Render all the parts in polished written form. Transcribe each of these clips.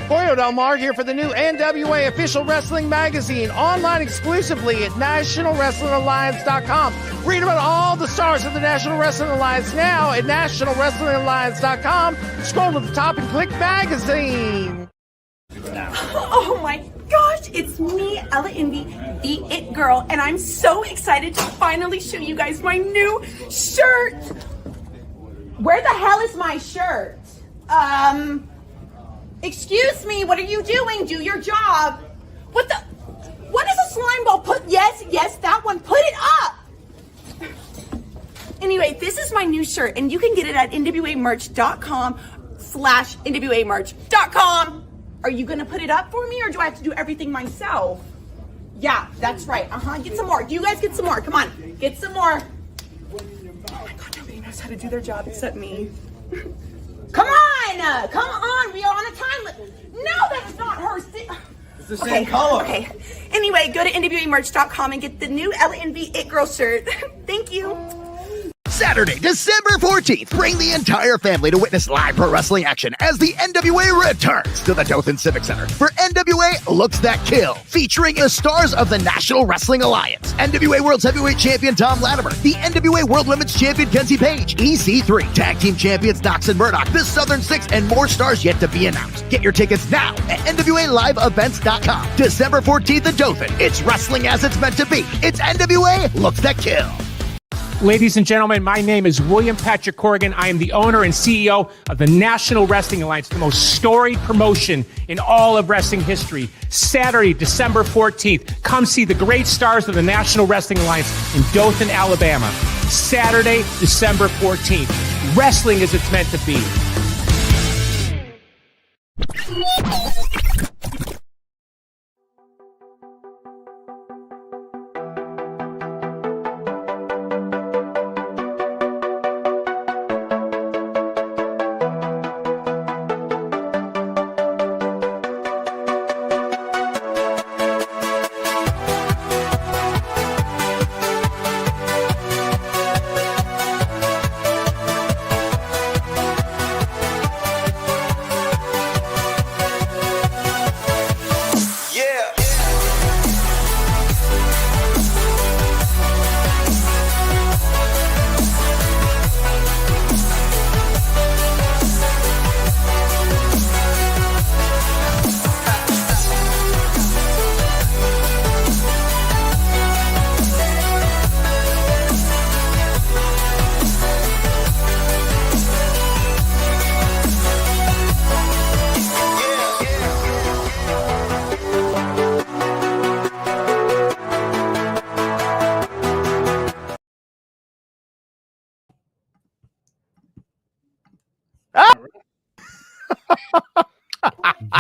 Boyo Del Mar here for the new NWA Official Wrestling Magazine, online exclusively at NationalWrestlingAlliance.com. Read about all the stars of the National Wrestling Alliance now at NationalWrestlingAlliance.com. Scroll to the top and click Magazine. Oh my gosh, it's me, Ella Envy, the It Girl, and I'm so excited to finally show you guys my new shirt. Where the hell is my shirt? Excuse me, what are you doing? Do your job. What is a slime ball? Yes, that one. Put it up. Anyway, this is my new shirt, and you can get it at NWAmerch.com/NWAmerch.com. Are you gonna put it up for me, or do I have to do everything myself? Yeah, that's right. Get some more. You guys get some more. Come on, get some more. Oh my God, nobody knows how to do their job except me. Come on! We are on a time limit. No, that is not her. It's the same color. Okay. Anyway, go to NWAmerch.com and get the new LNV It Girl shirt. Thank you. Saturday, December 14th, bring the entire family to witness live pro wrestling action as the NWA returns to the Dothan Civic Center for NWA Looks That Kill, featuring the stars of the National Wrestling Alliance, NWA World's Heavyweight Champion Tom Latimer, the NWA World Women's Champion Kenzie Page, EC3, Tag Team Champions Knox and Murdoch, the Southern Six, and more stars yet to be announced. Get your tickets now at NWALiveEvents.com. December 14th in Dothan. It's wrestling as it's meant to be. It's NWA Looks That Kill. Ladies and gentlemen, my name is William Patrick Corrigan. I am the owner and CEO of the National Wrestling Alliance, the most storied promotion in all of wrestling history. Saturday, December 14th, come see the great stars of the National Wrestling Alliance in Dothan, Alabama. Saturday, December 14th. Wrestling as it's meant to be.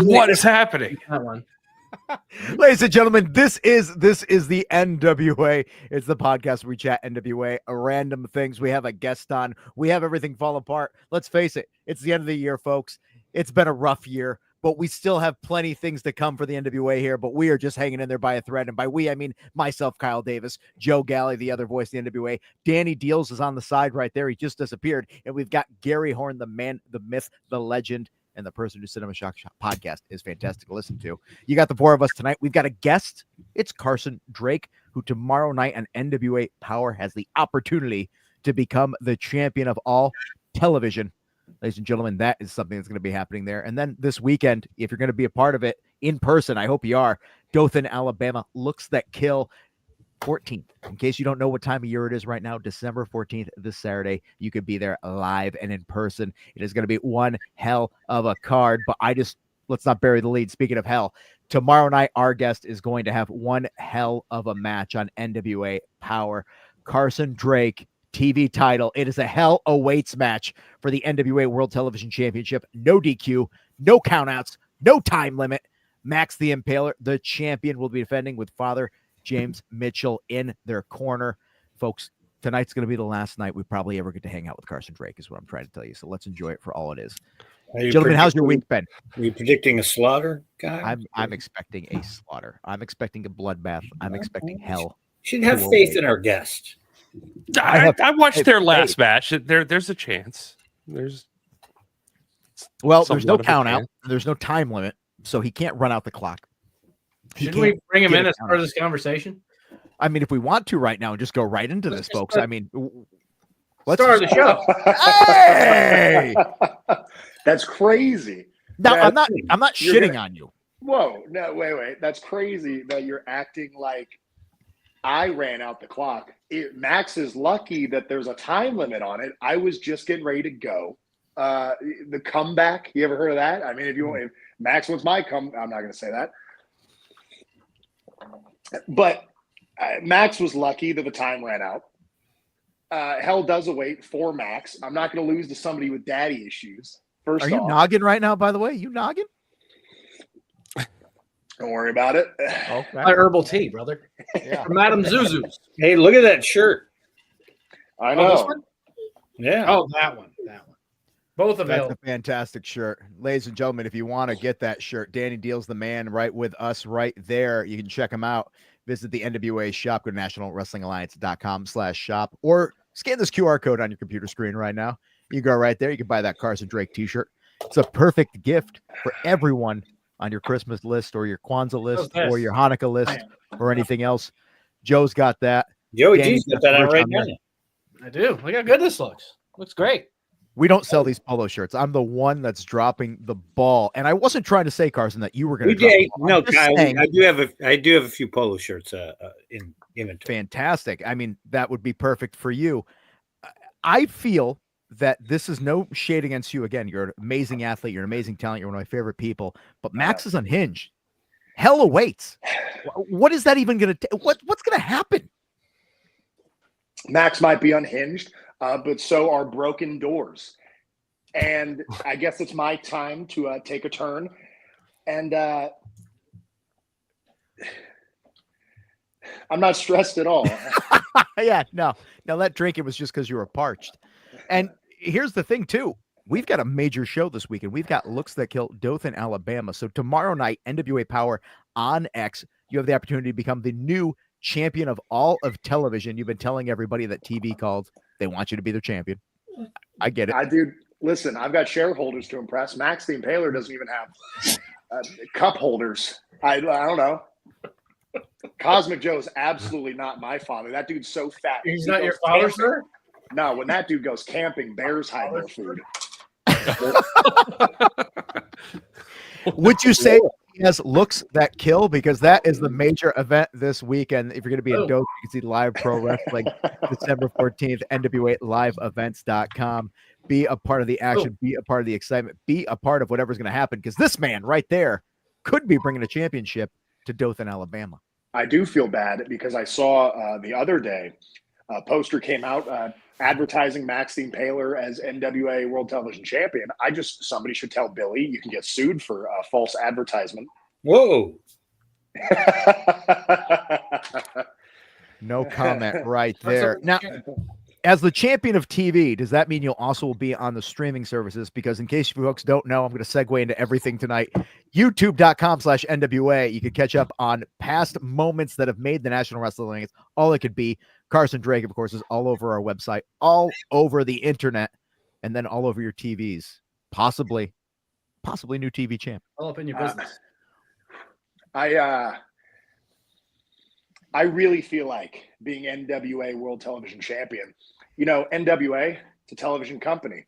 What is happening? Ladies and gentlemen, this is the NWA. It's the podcast where we chat NWA, random things. We have a guest on. We have everything fall apart. Let's face it, it's the end of the year, folks. It's been a rough year, but we still have plenty things to come for the NWA here, but we are just hanging in there by a thread. And by we, I mean myself, Kyle Davis, Joe Galli, the other voice of the NWA. Danny Dealz is on the side right there. He just disappeared. And we've got Gary Horne, the man, the myth, the legend, and the person who Cinema Shock podcast is fantastic to listen to. You got the four of us tonight. We've got a guest. It's Carson Drake, who tomorrow night on NWA Power has the opportunity to become the champion of all television. Ladies and gentlemen, that is something that's going to be happening there. And then this weekend, if you're going to be a part of it in person, I hope you are, Dothan, Alabama, Looks That Kill, 14th. In case you don't know what time of year it is right now, December 14th, this Saturday, you could be there live and in person. It is going to be one hell of a card, but let's not bury the lead. Speaking of hell, tomorrow night, our guest is going to have one hell of a match on NWA Power. Carson Drake, TV title. It is a hell awaits match for the NWA World Television Championship. No DQ, no countouts, no time limit. Max the Impaler, the champion, will be defending with Father James Mitchell in their corner. Folks, tonight's going to be the last night we probably ever get to hang out with Carson Drake is what I'm trying to tell you. So let's enjoy it for all it is. Gentlemen, how's your week been? Are you predicting a slaughter, guy? I'm expecting a slaughter. I'm expecting a bloodbath. I'm expecting hell. You should have faith in our guest. I watched their last match. There's a chance. There's no count out. There's no time limit. so he can't run out the clock. Shouldn't we bring him in as part of this conversation? I mean, if we want to right now and just go right into this, folks. I mean, let's start the show. Hey! That's crazy. No, I'm not shitting on you. Whoa, no, wait. That's crazy that you're acting like I ran out the clock. Max is lucky that there's a time limit on it. I was just getting ready to go. The comeback, you ever heard of that? I mean, if Max wants my I'm not going to say that. But Max was lucky that the time ran out. Hell does await for Max. I'm not going to lose to somebody with daddy issues. First Are you noggin right now, by the way? You noggin? Don't worry about it. Okay. My herbal tea, brother. Yeah. From Madame Zuzu's. Hey, look at that shirt. I Oh, this know. one? Yeah. Oh, that one. Both That's available. a fantastic shirt. Ladies and gentlemen, if you want to get that shirt, Danny Dealz the man right with us right there. You can check him out. Visit the NWA shop. Go to nationalwrestlingalliance.com/shop or scan this QR code on your computer screen right now. You go right there. You can buy that Carson Drake t-shirt. It's a perfect gift for everyone on your Christmas list or your Kwanzaa list or your Hanukkah list or anything else. Joe's got that. Joey Danny's G's got that on right now. I do. Look how good this looks. Looks great. We don't sell these polo shirts. I'm the one that's dropping the ball. And I wasn't trying to say, Carson, that you were going to drop the ball. No, Kyle, I do have a few polo shirts in inventory. Fantastic. I mean, that would be perfect for you. I feel that this is no shade against you. Again, you're an amazing athlete. You're an amazing talent. You're one of my favorite people. But Max is unhinged. Hell awaits. What is that even going to what's going to happen? Max might be unhinged, but so are broken doors. And I guess it's my time to take a turn. And I'm not stressed at all. Yeah, no. Now that drinking was just because you were parched. And here's the thing, too. We've got a major show this weekend. We've got Looks That Kill, Dothan, Alabama. So tomorrow night, NWA Power on X, you have the opportunity to become the new champion of all of television. You've been telling everybody that TV called. They want you to be their champion. I get it. Listen, I've got shareholders to impress. Max the Impaler doesn't even have cup holders. I don't know. Cosmic Joe is absolutely not my father. That dude's so fat. He's not your father, sir? No, when that dude goes camping, bears hide their food. Would you say he has Looks That Kill? Because that is the major event this weekend. If you're going to be in Dothan, you can see live pro wrestling December 14th, NWA LiveEvents.com. Be a part of the action. Be a part of the excitement. Be a part of whatever's going to happen, because this man right there could be bringing a championship to Dothan, Alabama. I do feel bad because I saw the other day a poster came out advertising Max the Impaler as NWA World Television Champion. Somebody should tell Billy you can get sued for false advertisement. Whoa. No comment right there. Now, as the champion of TV, does that mean you'll also be on the streaming services? Because in case you folks don't know, I'm going to segue into everything tonight. YouTube.com/NWA. You can catch up on past moments that have made the National Wrestling Alliance all it could be. Carson Drake, of course, is all over our website, all over the internet, and then all over your TVs. Possibly new TV champ. All up in your business. I really feel like being NWA World Television Champion. You know, NWA, it's a television company,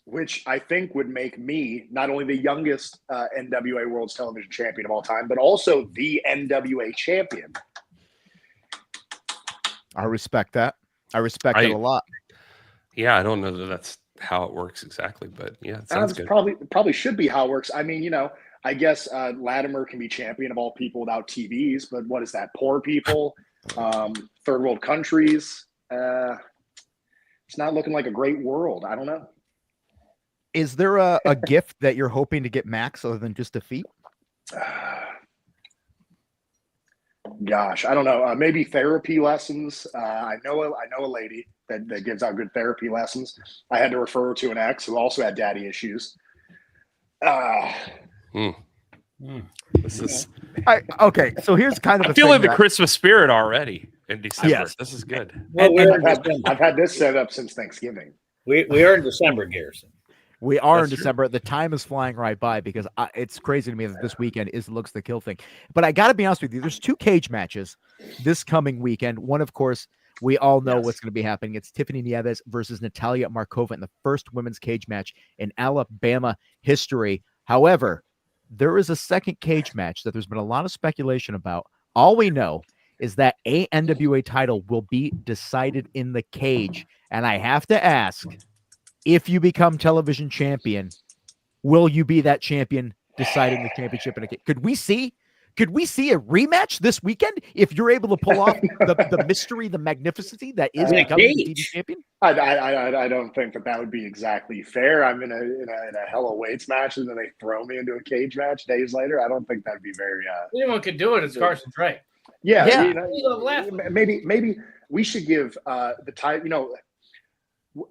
which I think would make me not only the youngest NWA World's Television Champion of all time, but also the NWA Champion. I respect that. I respect it a lot. Yeah, I don't know that that's how it works exactly, but yeah, it sounds good. Probably should be how it works. I mean, you know, I guess Latimer can be champion of all people without TVs, but what is that? Poor people, third world countries. It's not looking like a great world. I don't know. Is there a gift that you're hoping to get Max other than just defeat? Gosh, I don't know. Maybe therapy lessons. I know a lady that gives out good therapy lessons. I had to refer her to an ex who also had daddy issues. This is okay. So here's kind of I'm feeling the Christmas spirit already in December. Yes. This is good. Well, I've had this set up since Thanksgiving. we are in December, Garrison. We are That's in true. December. The time is flying right by because it's crazy to me that this weekend is looks the kill thing. But I got to be honest with you. There's 2 cage matches this coming weekend. One, of course, we all know what's going to be happening. It's Tiffany Nieves versus Natalia Markova in the first women's cage match in Alabama history. However, there is a second cage match that there's been a lot of speculation about. All we know is that a NWA title will be decided in the cage. And I have to ask, if you become television champion, will you be that champion deciding the championship in a cage? Could we see a rematch this weekend if you're able to pull off the mystery, the magnificity that is becoming the TV champion? I don't think that would be exactly fair. I'm in a Hell of Weights match and then they throw me into a cage match days later. I don't think that'd be very. Anyone could do it. It's Carson Trey. Yeah. You know, maybe we should give the title. You know,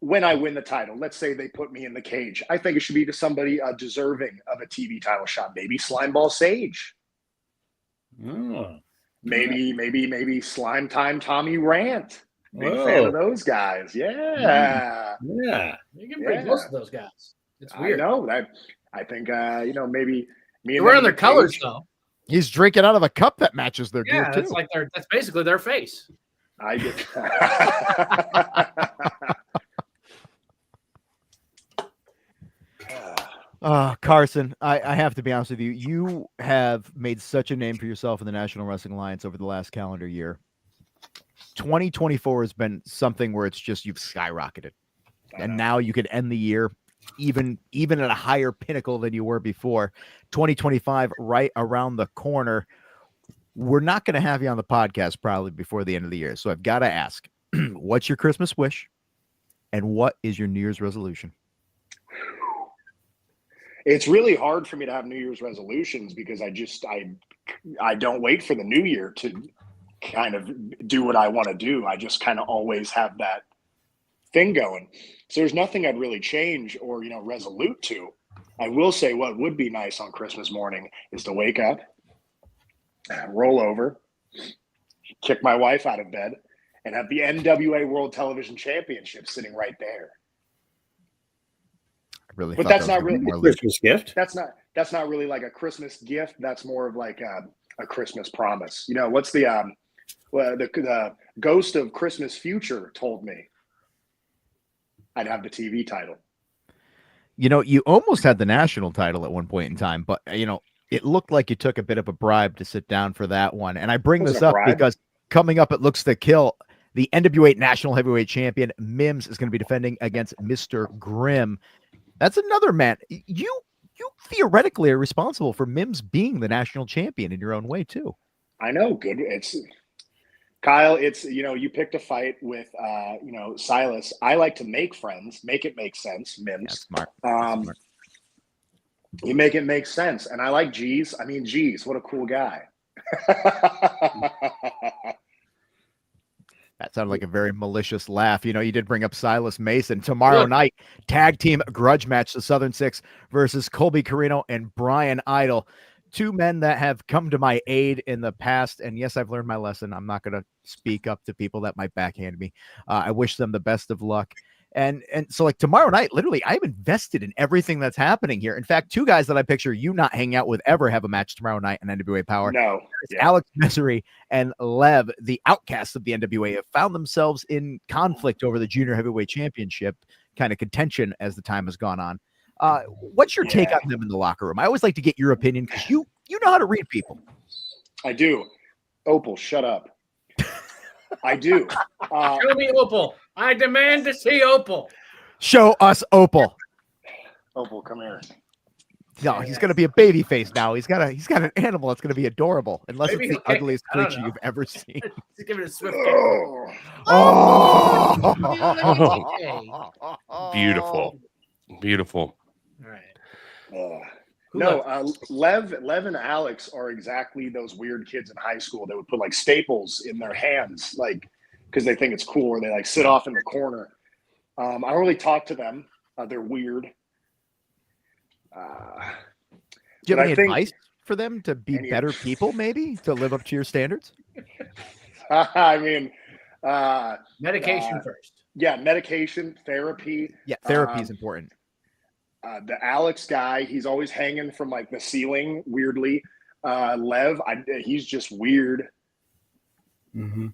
when I win the title, let's say they put me in the cage. I think it should be to somebody deserving of a TV title shot. Maybe Slimeball Sage. Oh. Maybe Slime Time Tommy Rant. Big fan of those guys. Yeah. Yeah. You can bring most of those guys. It's weird. I know. I think maybe me. They're wearing their colors though. He's drinking out of a cup that matches their gear too. It's like that's basically their face. I get. Carson, I have to be honest with you. You have made such a name for yourself in the National Wrestling Alliance over the last calendar year. 2024 has been something where it's just you've skyrocketed. And now you could end the year even at a higher pinnacle than you were before. 2025 right around the corner. We're not going to have you on the podcast probably before the end of the year. So I've got to ask, what's your Christmas wish? And what is your New Year's resolution? It's really hard for me to have New Year's resolutions because I don't wait for the new year to kind of do what I want to do. I just kind of always have that thing going. So there's nothing I'd really change or, resolute to. I will say what would be nice on Christmas morning is to wake up, roll over, kick my wife out of bed, and have the NWA World Television Championship sitting right there. Really, but that's not really a Christmas gift. That's not really like a Christmas gift. That's more of like a Christmas promise. What's the ghost of Christmas future told me I'd have the TV title. You almost had the national title at one point in time, but it looked like you took a bit of a bribe to sit down for that one. And I bring this up because coming up, it looks to kill. The NWA National Heavyweight Champion Mims is going to be defending against Mr. Grimm. That's another man. You theoretically are responsible for Mims being the national champion in your own way too. I know. Good. It's Kyle. It's you picked a fight with Silas. I like to make friends, make it make sense. Mims. Yeah, smart. You make it make sense, and I like G's. I mean, G's. What a cool guy. That sounded like a very malicious laugh. You did bring up Silas Mason. Tomorrow night, tag team grudge match, the Southern Six versus Colby Carino and Brian Idol. 2 men that have come to my aid in the past. And yes, I've learned my lesson. I'm not going to speak up to people that might backhand me. I wish them the best of luck. And so like tomorrow night, literally, I'm invested in everything that's happening here. In fact, 2 guys that I picture you not hanging out with ever have a match tomorrow night in NWA Power. No. Yeah. Alex Misery and Lev, the outcasts of the NWA, have found themselves in conflict over the Junior Heavyweight Championship, kind of contention as the time has gone on. What's your take on them in the locker room? I always like to get your opinion because you know how to read people. I do. Opal, shut up. I do. Show me Opal. I demand to see Opal. Show us Opal. Opal, come here. No, he's going to be a baby face now. He's got an animal that's going to be adorable, unless Maybe it's the ugliest creature you've ever seen. Just give it a swift Beautiful. Beautiful. All right. Lev and Alex are exactly those weird kids in high school that would put like staples in their hands, like because they think it's cool, or they like sit off in the corner. I don't really talk to them. They're weird. Do you have any advice for them to be better people, maybe to live up to your standards? I mean, medication first. Yeah, medication, therapy. Yeah, therapy is important. The Alex guy, he's always hanging from like the ceiling weirdly. Lev, he's just weird. Mm-hmm.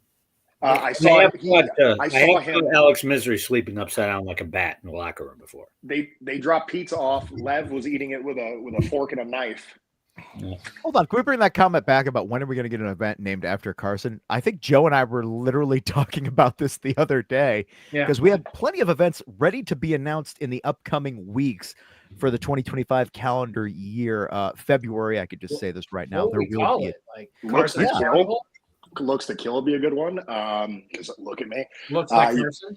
I saw him. Alex Misery sleeping upside down like a bat in the locker room before. They dropped pizza off. Lev was eating it with a fork and a knife. Yeah. Hold on, can we bring that comment back about when are we going to get an event named after Carson? I think Joe and I were literally talking about this the other day because we had plenty of events ready to be announced in the upcoming weeks for the 2025 calendar year. February, I could just say this right now. What There will be it? Like Looks Carson's Carnival? Looks to Kill would be a good one. Because look at me. Looks like Carson.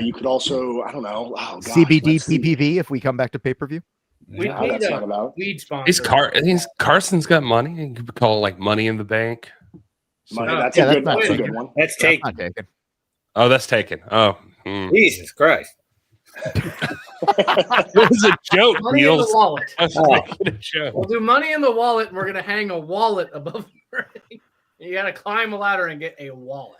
You could also, I don't know. Oh, gosh, CBD let's see. PPV if we come back to pay-per-view. We Yeah, need that's a not about. weed sponsor. Carson's got money. You could call it like Money in the Bank. Money, No, that's yeah, a good. that's That's a not good taken. one. That's That's taken. not taken. Oh, that's taken. Oh, Jesus Christ. it was a joke. Money in the Dealz. wallet. I was making a joke. We'll do money in the wallet, and we're gonna hang a wallet above the ring. You gotta climb a ladder and get a wallet.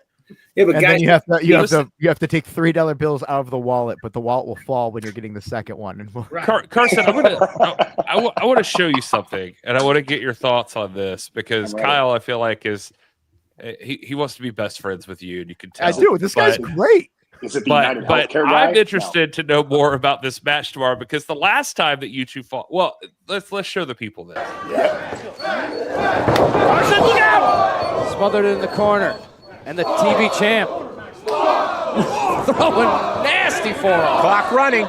Yeah, but And guys, then you have to take $3 bills out of the wallet, but the wallet will fall when you're getting the second one. And we'll... Right. Carson, I want to show you something, and I want to get your thoughts on this because I'm ready. Kyle, I feel like he wants to be best friends with you, and you can tell. I do. This guy's But- great. Is it the United But Healthcare guy? I'm interested to know more about this match tomorrow because the last time that you two fought, well, let's show the people this. Carson, look out! Smothered in the corner. And the TV champ throwing nasty forearm. Clock running.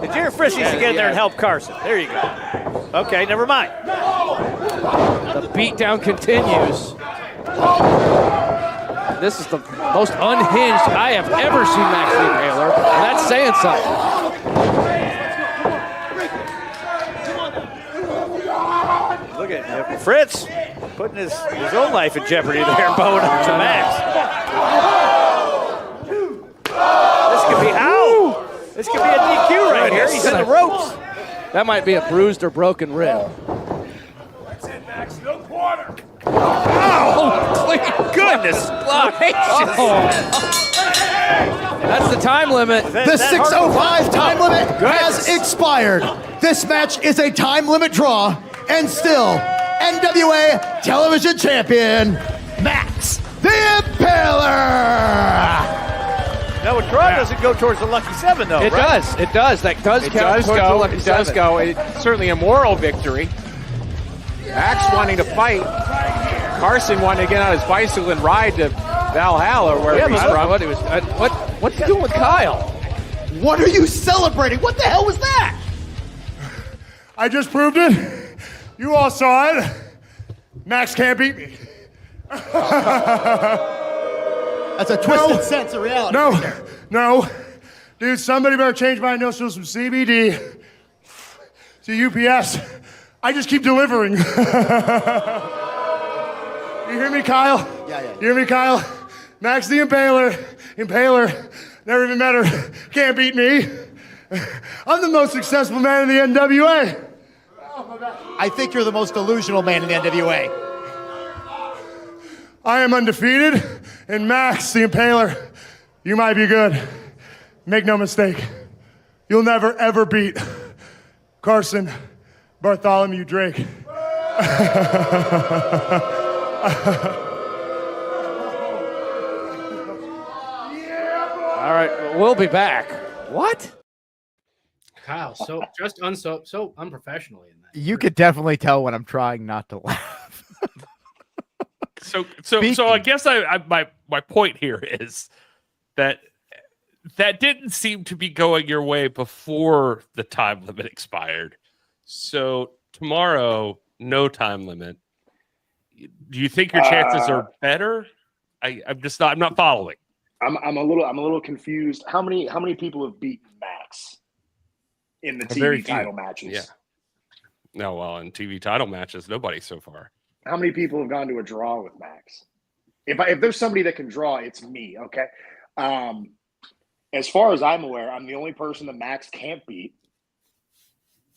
The Jerry Frisch needs to get in there and help Carson. There you go. Okay, never mind. The beatdown continues. This is the most unhinged I have ever seen Max Taylor, and that's saying something. Look at him. Fritz putting his own life in jeopardy there, bowing up to Max. This could be ow! This could be a DQ right here. He's in the ropes. That might be a bruised or broken rib. Oh, goodness! That's the time limit. The 6:05 time limit has expired. This match is a time limit draw, and still, NWA Television Champion, Max the Impaler! No, a draw doesn't go towards the lucky seven, though. It right? does. It does. That does count towards the lucky seven. It does go. It's certainly a moral victory. Max wanting to fight. Carson wanting to get on his bicycle and ride to Valhalla or wherever he's from. What's he doing with Kyle? What are you celebrating? What the hell was that? I just proved it. You all saw it. Max can't beat me. That's a twisted sense of reality. No. Dude, somebody better change my initials from CBD to UPS. I just keep delivering. You hear me, Kyle? Yeah. You hear me, Kyle? Max the Impaler, never even met her, can't beat me. I'm the most successful man in the NWA. I think you're the most delusional man in the NWA. I am undefeated, and Max the Impaler, you might be good. Make no mistake, you'll never ever beat Carson Bartholomew Drake. All right, we'll be back. What? Kyle, so unprofessionally in that. You could definitely tell when I'm trying not to laugh. So I guess my point here is that didn't seem to be going your way before the time limit expired. So tomorrow, no time limit. Do you think your chances are better? I'm not following. I'm a little confused. How many people have beaten Max in the Very TV few. title matches? Yeah. No, well, in TV title matches, nobody so far. How many people have gone to a draw with Max? If there's somebody that can draw, it's me. Okay. As far as I'm aware, I'm the only person that Max can't beat.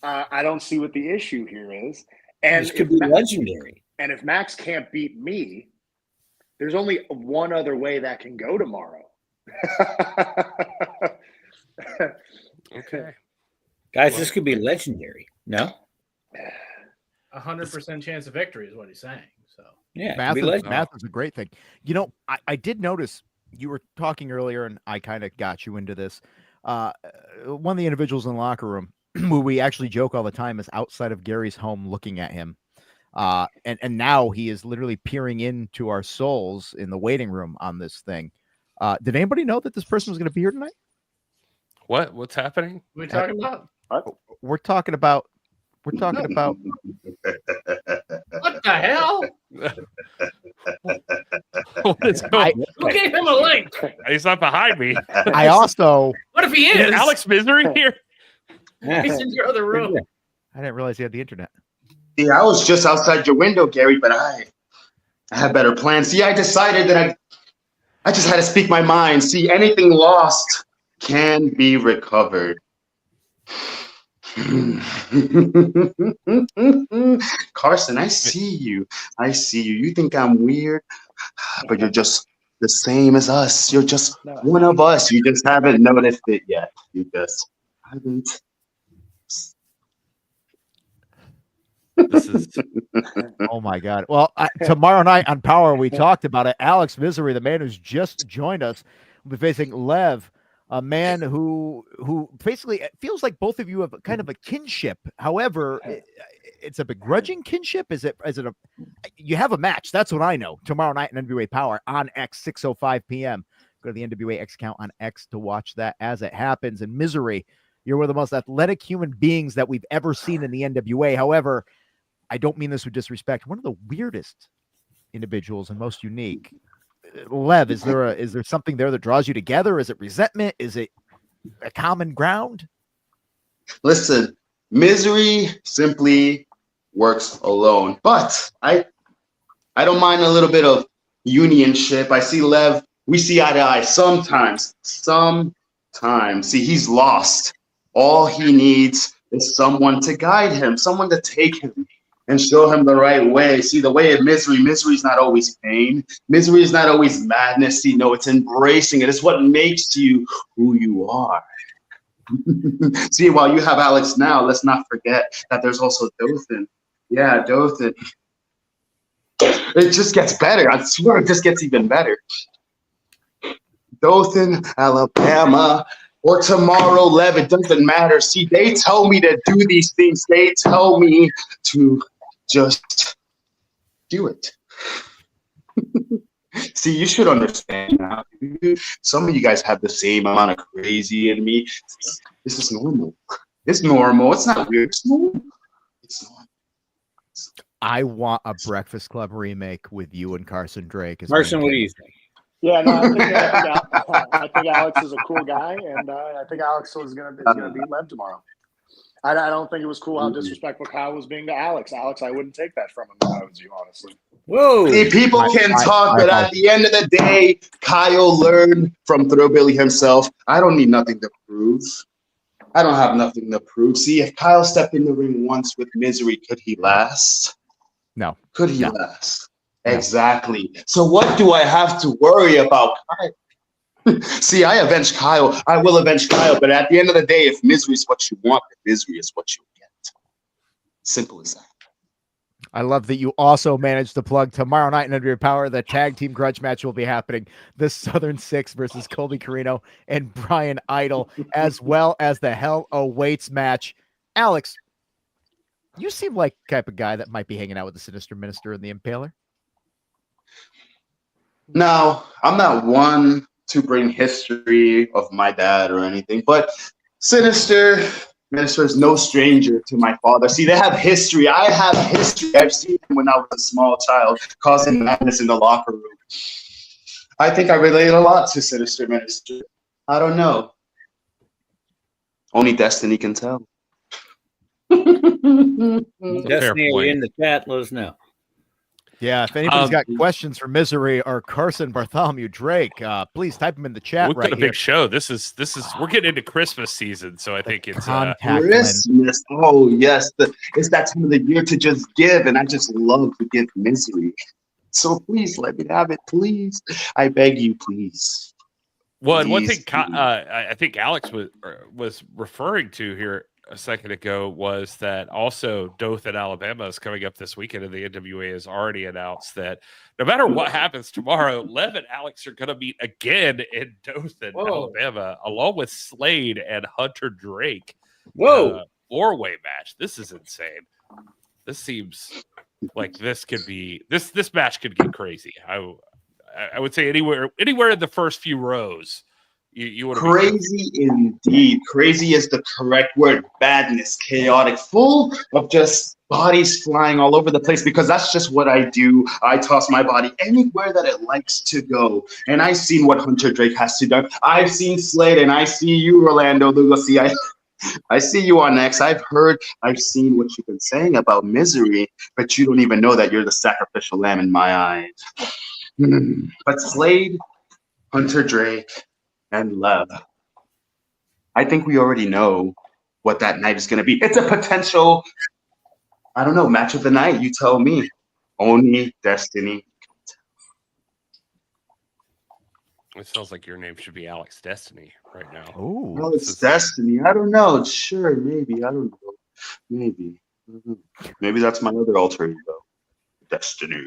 I don't see what the issue here is. And this could be legendary. And if Max can't beat me, there's only one other way that can go tomorrow. Okay. Guys, this could be legendary. No? 100% chance of victory is what he's saying. So Yeah. Math is a great thing. You know, I did notice you were talking earlier, and I kind of got you into this. One of the individuals in the locker room who we actually joke all the time is outside of Gary's home looking at him. And now he is literally peering into our souls in the waiting room on this thing. Did anybody know that this person was going to be here tonight? What's happening? What are we talking about? We're talking about. What the hell? What is going Who gave him a link? He's not behind me. I also. What if he is? Alex Misery here? He's in your other room. I didn't realize he had the internet. Yeah, I was just outside your window, Gary, but I had better plans. See, I decided that I just had to speak my mind. See, anything lost can be recovered. Carson, I see you. I see you. You think I'm weird, but you're just the same as us. You're just one of us. You just haven't noticed it yet. You just haven't. This is Oh my God. Well, tomorrow night on Power, we talked about it. Alex Misery, the man who's just joined us, will be facing Lev, a man who basically it feels like both of you have kind of a kinship. However, it's a begrudging kinship. Is it you have a match? That's what I know. Tomorrow night in NWA Power on X, 6:05 p.m. Go to the NWA X account on X to watch that as it happens. And Misery, you're one of the most athletic human beings that we've ever seen in the NWA. However, I don't mean this with disrespect. One of the weirdest individuals and most unique. Lev, is there something there that draws you together? Is it resentment? Is it a common ground? Listen, Misery simply works alone, but I don't mind a little bit of unionship. I see Lev, we see eye to eye sometimes. See, he's lost. All he needs is someone to guide him, someone to take him and show him the right way. See, the way of misery is not always pain. Misery is not always madness. See, no, it's embracing it. It's what makes you who you are. See, while you have Alex now, let's not forget that there's also Dothan. Yeah, Dothan. It just gets better. I swear it just gets even better. Dothan, Alabama, or tomorrow, Lev, it doesn't matter. See, they tell me to do these things. They tell me to just do it. See, you should understand now. Some of you guys have the same amount of crazy in me. This is normal. It's normal. It's not weird. It's normal. It's normal. I want a Breakfast Club remake with you and Carson Drake. Carson, what do you think? Yeah, no, I think Alex is a cool guy, and I think Alex is going to beat Lev tomorrow. I don't think it was cool how disrespectful Kyle was being to Alex. Alex, I wouldn't take that from him if I was you, honestly. Whoa. See, people can talk, but at the end of the day, Kyle learned from Throwbilly himself. I don't need nothing to prove. I don't have nothing to prove. See, if Kyle stepped in the ring once with Misery, could he last? No. Could he last? Exactly. So what do I have to worry about Kyle? See, I avenge Kyle. I will avenge Kyle. But at the end of the day, if misery is what you want, then misery is what you get. Simple as that. I love that you also managed to plug tomorrow night in NWA Power. The tag team grudge match will be happening. The Southern Six versus Colby Carino and Brian Idol, as well as the Hell Awaits match. Alex, you seem like the type of guy that might be hanging out with the Sinister Minister and the Impaler. No, I'm not one to bring history of my dad or anything, but Sinister Minister is no stranger to my father. See, they have history. I have history. I've seen him when I was a small child, causing madness in the locker room. I think I relate a lot to Sinister Minister. I don't know. Only destiny can tell. Destiny, are you in the chat? Let us know. Yeah, if anybody's got questions for Misery or Carson Bartholomew Drake, please type them in the chat. We've right got a big show. This is we're getting into Christmas season, so I think it's Christmas. Oh yes, it's that time of the year to just give, and I just love to give Misery. So please let me have it, please. I beg you, please. Well, one thing I think Alex was referring to here a second ago was that also Dothan, Alabama is coming up this weekend, and the NWA has already announced that no matter what happens tomorrow, Lev and Alex are going to meet again in Dothan, Alabama, along with Slade and Hunter Drake. Four-way match. This is insane. This seems like this could be this match could get crazy. I would say anywhere in the first few rows, you would crazy indeed. Crazy is the correct word. Badness, chaotic, full of just bodies flying all over the place, because that's just what I do. I toss my body anywhere that it likes to go. And I've seen what Hunter Drake has to do. I've seen Slade, and I see you, Rolando Lugosi. I see you on X. I've seen what you've been saying about Misery, but you don't even know that you're the sacrificial lamb in my eyes. But Slade, Hunter Drake, and Lev, I think we already know what that night is going to be. It's a potential, I don't know, match of the night. You tell me. Only Destiny. It sounds like your name should be Alex Destiny right now. Oh, Alex Destiny. I don't know. Sure, maybe. I don't know. Maybe. Maybe that's my other alter ego. Destiny.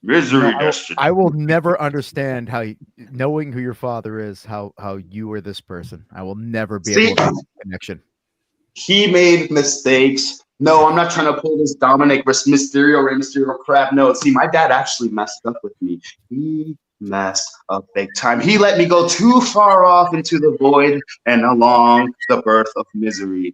Misery, Destiny. I will never understand how, knowing who your father is, how you are this person. I will never be able to make a connection. He made mistakes. No, I'm not trying to pull this Dominic Mysterio crap. No, see, my dad actually messed up with me. He messed up big time. He let me go too far off into the void and along the birth of Misery.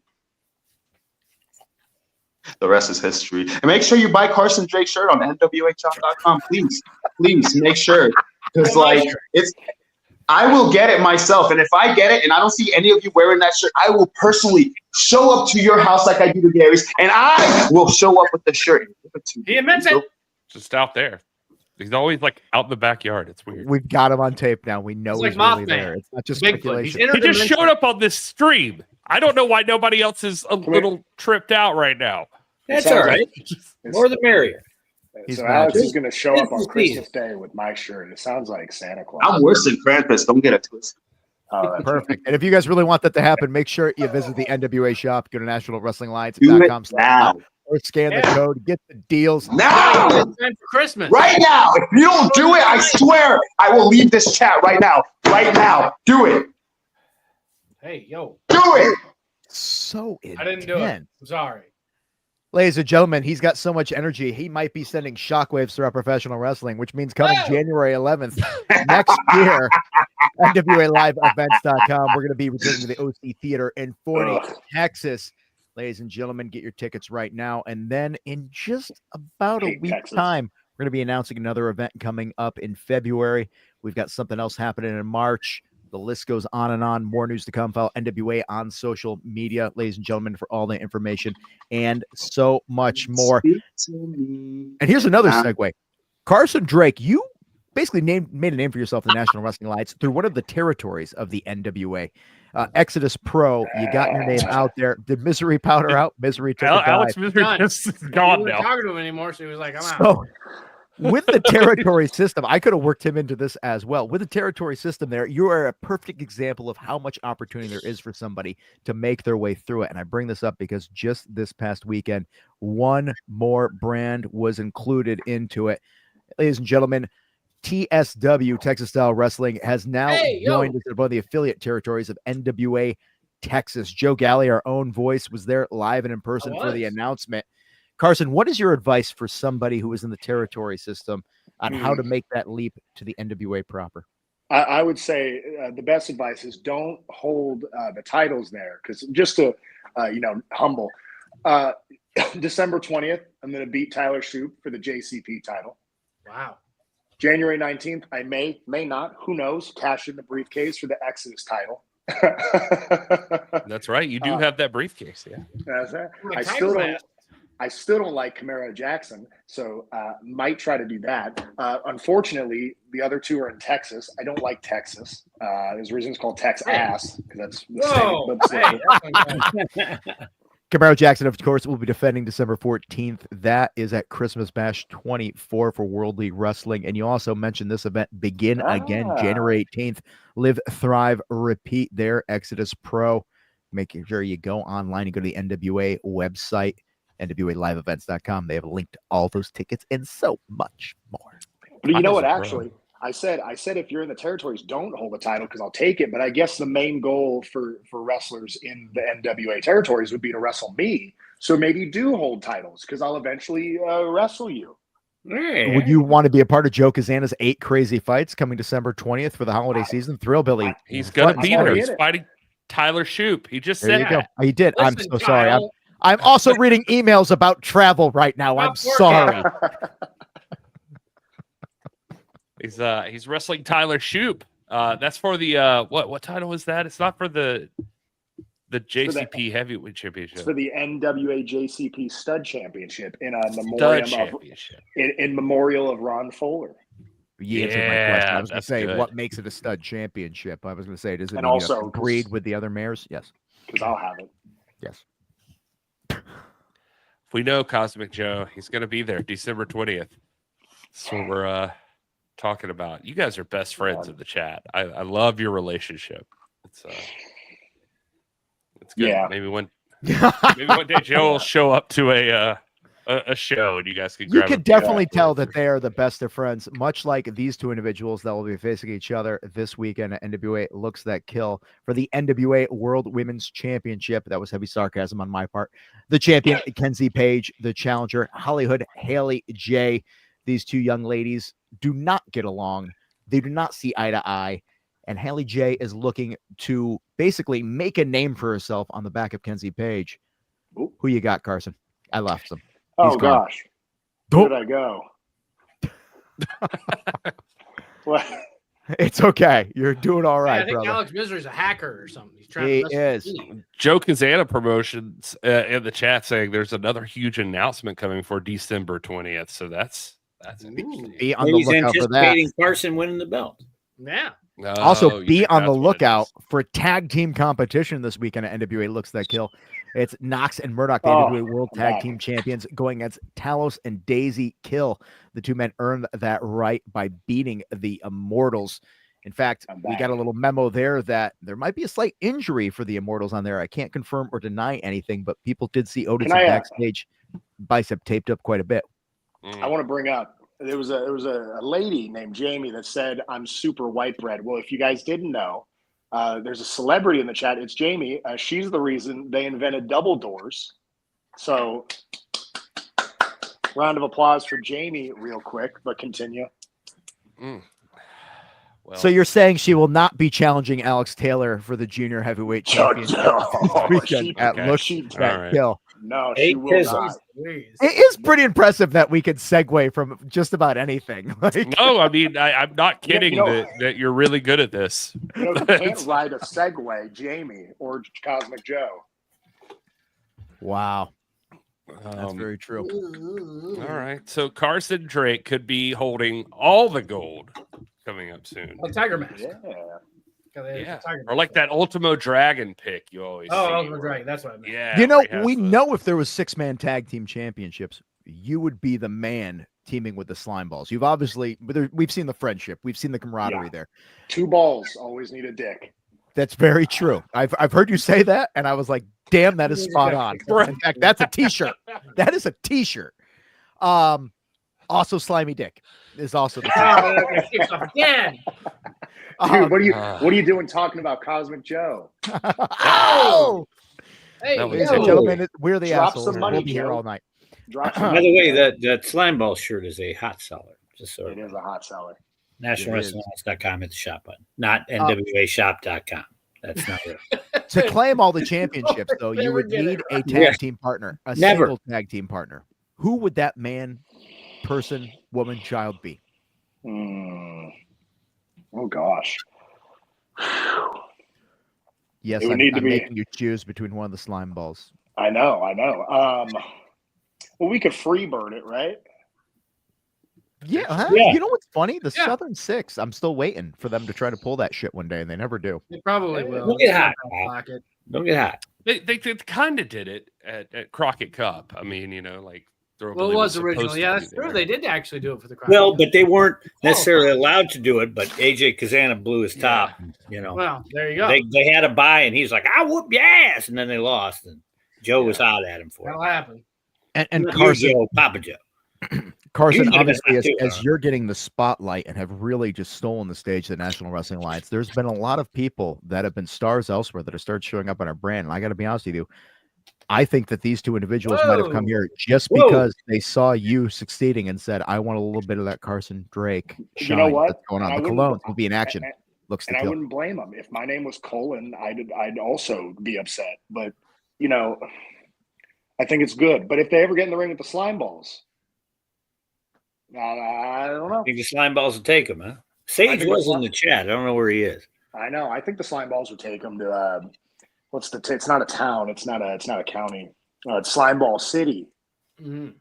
The rest is history. And make sure you buy Carson Drake's shirt on NWAshop.com. Please make sure. Because I will get it myself. And if I get it and I don't see any of you wearing that shirt, I will personally show up to your house like I do to Gary's, and I will show up with the shirt. He admits it. Just out there. He's always like out in the backyard. It's weird. We've got him on tape now. We know he's really there. It's not just speculation. He just showed up on this stream. I don't know why nobody else is a little tripped out right now. That's all right. More the merrier. So Alex is going to show up on Christmas Day with my shirt. It sounds like Santa Claus. I'm worse than Krampus. Don't get it twisted. Perfect. And if you guys really want that to happen, make sure you visit the NWA shop. Go to nationalwrestlingalliance.com or scan the code. Get the deals now. Time for Christmas. Right now. If you don't do it, I swear I will leave this chat right now. Right now. Do it. Hey, yo. Do it. So intense. I didn't do it. I'm sorry. Ladies and gentlemen, he's got so much energy, he might be sending shockwaves throughout professional wrestling, which means coming January 11th next year, NWALiveEvents.com. We're going to be returning to the OC Theater in Forney, Texas. Ladies and gentlemen, get your tickets right now. And then in just about a week's time, we're going to be announcing another event coming up in February. We've got something else happening in March. The list goes on and on. More news to come. Follow NWA on social media, ladies and gentlemen, for all the information and so much more. And here's another segue. Carson Drake, you basically made a name for yourself in the National Wrestling Alliance through one of the territories of the NWA. Exodus Pro, you got your name out there. Did Misery powder out? Misery took a Alex dive. Misery is gone now. Talking to him anymore, so he was like, I'm out. With the territory system, I could have worked him into this as well. With the territory system there, you are a perfect example of how much opportunity there is for somebody to make their way through it. And I bring this up because just this past weekend, one more brand was included into it. Ladies and gentlemen, TSW, Texas Style Wrestling, has now joined as one of the affiliate territories of NWA Texas. Joe Galli, our own voice, was there live and in person for the announcement. Carson, what is your advice for somebody who is in the territory system on how to make that leap to the NWA proper? I would say the best advice is don't hold the titles there, because just to, humble. December 20th, I'm going to beat Tyler Shoup for the JCP title. Wow. January 19th, I may not, who knows, cash in the briefcase for the Exodus title. That's right. You do have that briefcase. Yeah. That's it. I still don't like Camaro Jackson, so might try to do that. Unfortunately, the other two are in Texas. I don't like Texas. There's reasons called Tex Ass, because that's Camaro Jackson, of course, will be defending December 14th. That is at Christmas Bash 24 for World League Wrestling. And you also mentioned this event begin again January 18th. Live, Thrive, Repeat there. Exodus Pro. Making sure you go online and go to the NWA website, NWALiveEvents.com. They have a link to all those tickets and so much more. But you know what, actually, I said if you're in the territories, don't hold the title because I'll take it. But I guess the main goal for wrestlers in the NWA territories would be to wrestle me. So maybe do hold titles because I'll eventually wrestle you. Would you want to be a part of Joe Kazana's 8 Crazy Fights coming December 20th for the holiday season? Thrillbilly. He's going to be there. He's fighting Tyler Shoop. He just said that. Go. He did. I'm so sorry. I'm also reading emails about travel right now. I'm sorry. He's wrestling Tyler Shoop. That's for the what title is that? It's not for the JCP Heavyweight Championship. It's for the NWA JCP Stud Championship in a memorial of Ron Fuller. You answered my question. I was going to say, what makes it a stud championship? I was going to say, does it also breed with the other mayors? Yes. Because I'll have it. Yes. We know Cosmic Joe. He's going to be there December 20th. That's what we're talking about. You guys are best friends in the chat. I love your relationship. It's good. Yeah. Maybe one day Joe will show up to a show and you guys can grab. You could definitely tell that they are the best of friends, much like these two individuals that will be facing each other this weekend at NWA Looks That Kill for the NWA World Women's Championship. That was heavy sarcasm on my part. The champion, Kenzie Page, the challenger, Hollywood Haley J. These two young ladies do not get along. They do not see eye to eye. And Haley J is looking to basically make a name for herself on the back of Kenzie Page. Ooh. Who you got, Carson? I left him. Oh, gosh. Where did I go? What? It's okay. You're doing all right, I think brother. Alex Misery's a hacker or something. He's trying to is. Joe Kazana Promotions in the chat saying there's another huge announcement coming for December 20th. So that's be on the lookout for that. Carson winning the belt. Yeah. Also, be on the lookout for tag team competition this weekend at NWA Looks That Kill. It's Knox and Murdoch, the NWA World Tag Team Champions, going against Talos and Daisy Kill. The two men earned that right by beating the Immortals. In fact, we got a little memo there that there might be a slight injury for the Immortals on there. I can't confirm or deny anything, but people did see Otis backstage, bicep taped up quite a bit. I want to bring up, there was a lady named Jamie that said, I'm super white bread. Well, if you guys didn't know, there's a celebrity in the chat. It's Jamie. She's the reason they invented double doors. So round of applause for Jamie real quick, but continue. Well, so you're saying she will not be challenging Alex Taylor for the junior heavyweight championship this weekend at Looks That Kill? No, she will not. It is pretty impressive that we could segue from just about anything. No, I mean, I'm not kidding that you're really good at this. You can't ride a Segway, Jamie or Cosmic Joe. Wow. That's very true. All right. So Carson Drake could be holding all the gold coming up soon. Oh, Tiger Mask. Yeah. Or like that Ultimo Dragon pick you always see. Ultimo Dragon. That's what I mean. Yeah. You know, we know if there was 6-man tag team championships, you would be the man teaming with the Slime Balls. You've obviously, we've seen the friendship. We've seen the camaraderie there. 2 balls always need a dick. That's very true. I've heard you say that, and I was like, damn, that is spot on. In fact, that's a t-shirt. That is a t-shirt. Also, Slimy Dick is also the again. Dude, what are you doing talking about Cosmic Joe? Oh! Hey, ladies and gentlemen, we're the Drop assholes. some money, We'll be here Joe. all night. By the way, that slime ball shirt is a hot seller. Just so It is a hot seller. NationalWrestlingAlliance.com at the shop button, not NWAshop.com. That's not it. To claim all the championships, though, you would need a tag team partner, a single tag team partner. Who would that man, person, woman, child be? Oh, gosh. Yes, I'm making you choose between one of the Slime Balls. I know. Well, we could freebird it, right? Yeah. You know what's funny? The Southern Six, I'm still waiting for them to try to pull that shit one day, and they never do. They probably will. Don't get hot. Don't get hot. They kind of did it at Crockett Cup. I mean, like Well, it was originally. Yeah, that's true. They did actually do it for the crowd. Well, but they weren't necessarily allowed to do it. But AJ Kazana blew his top. Well, there you go. They had a bye, and he's like, "I whoop your ass," and then they lost, and Joe was hot at him for That'll it. happen. And Carson, Joe, Papa Joe. Carson, Usually obviously, that's not as you're getting the spotlight and have really just stolen the stage of the National Wrestling Alliance, there's been a lot of people that have been stars elsewhere that have started showing up on our brand. And I got to be honest with you, I think that these two individuals might have come here just because they saw you succeeding and said, I want a little bit of that Carson Drake shine. You know what? That's going on. The Cologne will be in action. Looks to and kill. I wouldn't blame them. If my name was Colin, I'd also be upset. But, I think it's good. But if they ever get in the ring with the slime balls, I don't know. I think the slime balls will take him, huh? Sage was in the chat. I don't know where he is. I know. I think the slime balls would take them to it's not a town. It's not a county. It's Slime Ball City. And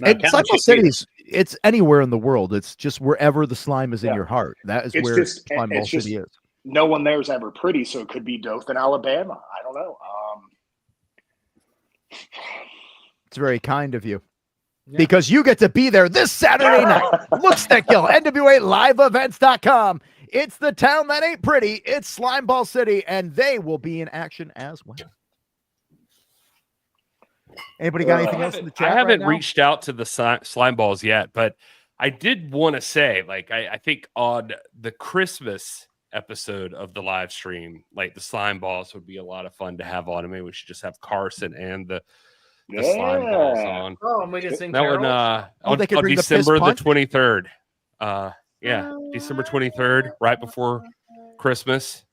Slime Ball City it's anywhere in the world. It's just wherever the slime is in your heart. That is where Slime Ball City is. No one there's ever pretty, so it could be Dothan, Alabama. I don't know. It's very kind of you. Because you get to be there this Saturday night. Looks to kill. NWA LiveEvents.com. It's the town that ain't pretty. It's Slimeball City, and they will be in action as well. Anybody got anything else in the chat? I haven't reached out to the slime balls yet, but I did want to say, I think on the Christmas episode of the live stream, the slime balls would be a lot of fun to have on. I mean, we should just have Carson and the slime balls on. Oh, and we can sing that one on December the 23rd. December 23rd, right before Christmas.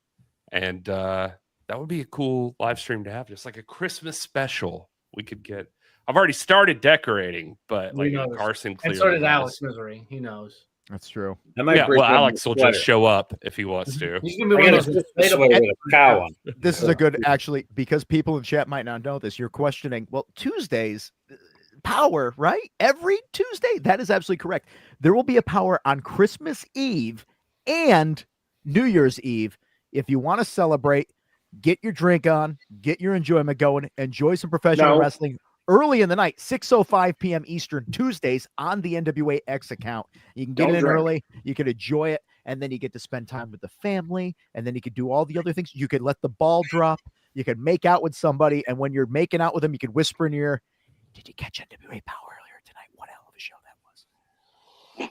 And that would be a cool live stream to have, just like a Christmas special. We could get. I've already started decorating, but Carson clearly. And so did Alex Misery. He knows. That's true. Alex will just show up if he wants to. He's gonna be one of those with a cow on. This is a good, actually, because people in chat might not know this. You're questioning, well, Tuesdays, power, right? Every Tuesday. That is absolutely correct. There will be a power on Christmas Eve and New Year's Eve. If you want to celebrate, get your drink on, get your enjoyment going, enjoy some professional wrestling. Early in the night, 6:05 p.m. Eastern, Tuesdays on the NWA X account. You can get in early, you can enjoy it, and then you get to spend time with the family, and then you can do all the other things. You could let the ball drop, you could make out with somebody, and when you're making out with them, you could whisper in your ear, did you catch NWA Power earlier tonight? What hell of a show that was.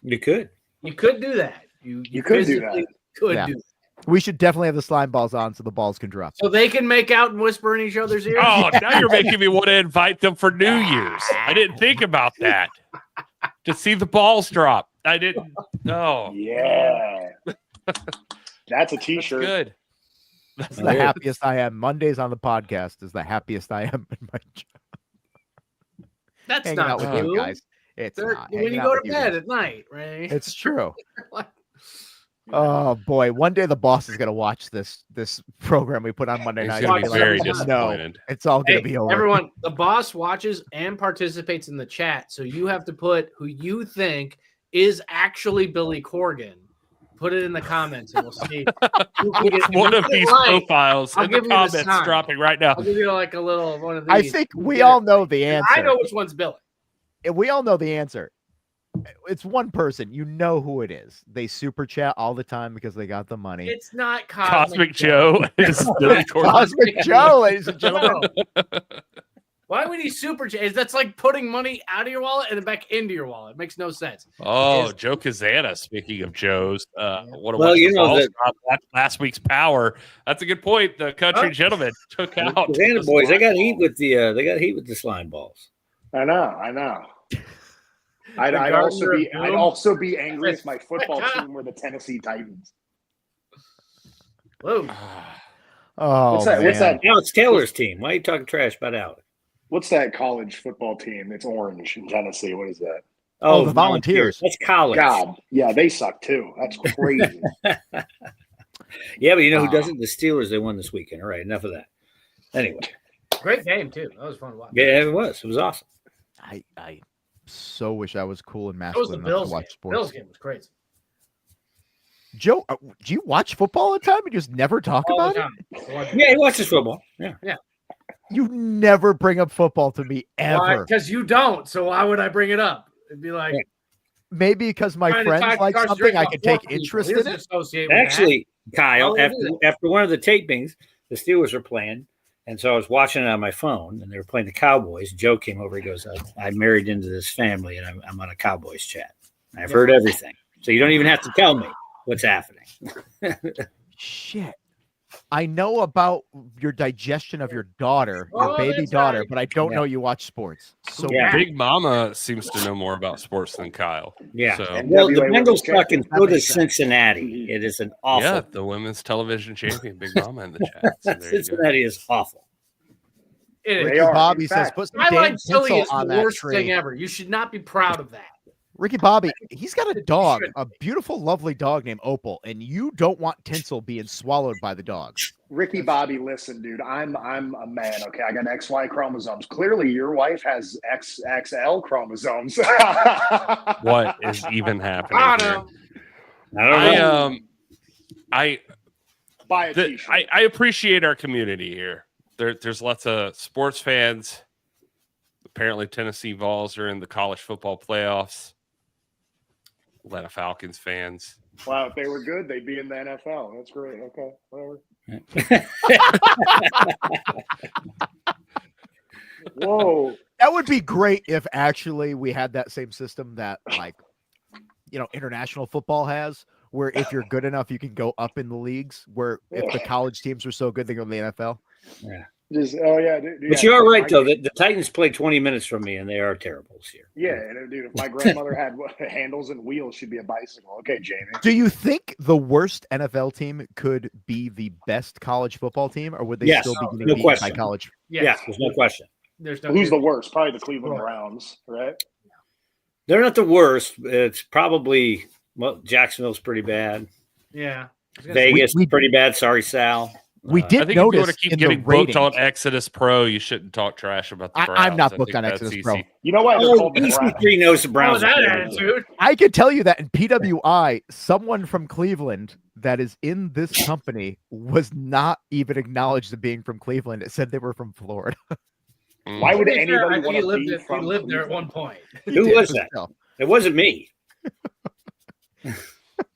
You could. You could do that. You could do that. Could do that. We should definitely have the slime balls on so the balls can drop. So they can make out and whisper in each other's ears? Oh, now you're making me want to invite them for New Year's. I didn't think about that. To see the balls drop. I didn't. No. Yeah. That's a t-shirt. That's good. That's the happiest I am. Mondays on the podcast is the happiest I am in my job. That's Hanging not out with true. you guys. It's not. When you go to bed at night, right? It's true. Oh boy! One day the boss is gonna watch this program we put on Monday night. He's gonna be very no, disappointed. it's all gonna be over. Everyone, the boss watches and participates in the chat, so you have to put who you think is actually Billy Corgan. Put it in the comments, and we'll see. One of these profiles in the comments dropping right now. I'll give you like a little one of these. I think we all know the answer. I know which one's Billy. We all know the answer. It's one person. You know who it is. They super chat all the time because they got the money. It's not Cosmic Joe. It's Billy Corgan. Cosmic Joe, ladies and gentlemen. Why would he super chat? That's like putting money out of your wallet and then back into your wallet. It makes no sense. Oh, Joe Kazana. Speaking of Joe's, last week's power. That's a good point. The country gentleman took out Kazana boys. They got heat with the slime balls. I know. I'd also be angry if my football team were the Tennessee Titans. Whoa. Oh, what's that? Alex Taylor's team. Why are you talking trash about Alex? What's that college football team? It's orange in Tennessee. What is that? Oh, the Volunteers. That's college. God, yeah, they suck too. That's crazy. Yeah, but you know who doesn't? The Steelers. They won this weekend. All right, enough of that. Anyway, great game too. That was fun to watch. Yeah, it was. It was awesome. I so wish I was cool and That was masculine the enough Bills to watch game. sports. Bills game was crazy. Joe, do you watch football all the time and just never talk All about the it? time. Yeah, he watches football. Yeah. You never bring up football to me ever. Because you don't. So why would I bring it up? It'd be like maybe because my trying to friends talk to like Carson something, I about could take four people. interest He in doesn't it. associate with Actually, Kyle, Why would he after one of the tapings, the Steelers were playing, and so I was watching it on my phone, and they were playing the Cowboys. Joe came over. He goes, "I married into this family, and I'm on a Cowboys chat. I've heard everything, so you don't even have to tell me what's happening." Shit. I know about your digestion of your daughter, your Oh, baby that's daughter, right. but I don't know you watch sports. So Yeah. Big Mama seems to know more about sports than Kyle. Yeah. So, Well, the NWA Bengals suck, and so That makes does sense. Cincinnati. It is an awful. yeah, the women's television champion, Big Mama in the chat. So there you go. Cincinnati is awful. It is. They Ricky are. Bobby In says, fact, put some I damn like Philly tinsel is on the that worst tree. thing ever. You should not be proud of that. Ricky Bobby, he's got a dog, a beautiful, lovely dog named Opal, and you don't want tinsel being swallowed by the dog. Ricky Bobby, listen, dude, I'm a man. Okay, I got XY chromosomes. Clearly, your wife has XXL chromosomes. What is even happening I here? know. I don't know. I Buy a the- t-shirt. I appreciate our community here. There's lots of sports fans. Apparently, Tennessee Vols are in the college football playoffs. Atlanta Falcons fans. Wow, if they were good, they'd be in the NFL. That's great. Okay, whatever. Whoa. That would be great if actually we had that same system that, like, international football has, where if you're good enough, you can go up in the leagues, where if the college teams are so good, they go to the NFL. Yeah. Just dude, But you are right, though. The Titans play 20 minutes from me, and they are terrible this year. Yeah, and dude, if my grandmother had handles and wheels, she'd be a bicycle. Okay, Jamie. Do you think the worst NFL team could be the best college football team, or would they Yes, still be getting no beaten by question. college? Yeah, there's no question. There's no. Who's the worst? Probably the Cleveland Browns, right? They're not the worst. It's probably, Jacksonville's pretty bad. Yeah. Vegas, pretty bad. Sorry, Sal. We I did think if you notice want to keep in getting the booked on ratings. Exodus Pro, you shouldn't talk trash about the Browns. I'm not I booked think on that's Exodus easy. Pro. You know why they're Oh, called the Browns? EC3 knows the Oh, Browns. that are terrible. attitude. I could tell you that in PWI, someone from Cleveland that is in this company was not even acknowledged as being from Cleveland. It said they were from Florida. Why would To be fair, I anybody think want he to lived be it- he from lived there at Cleveland? one point. Who was that? It wasn't me.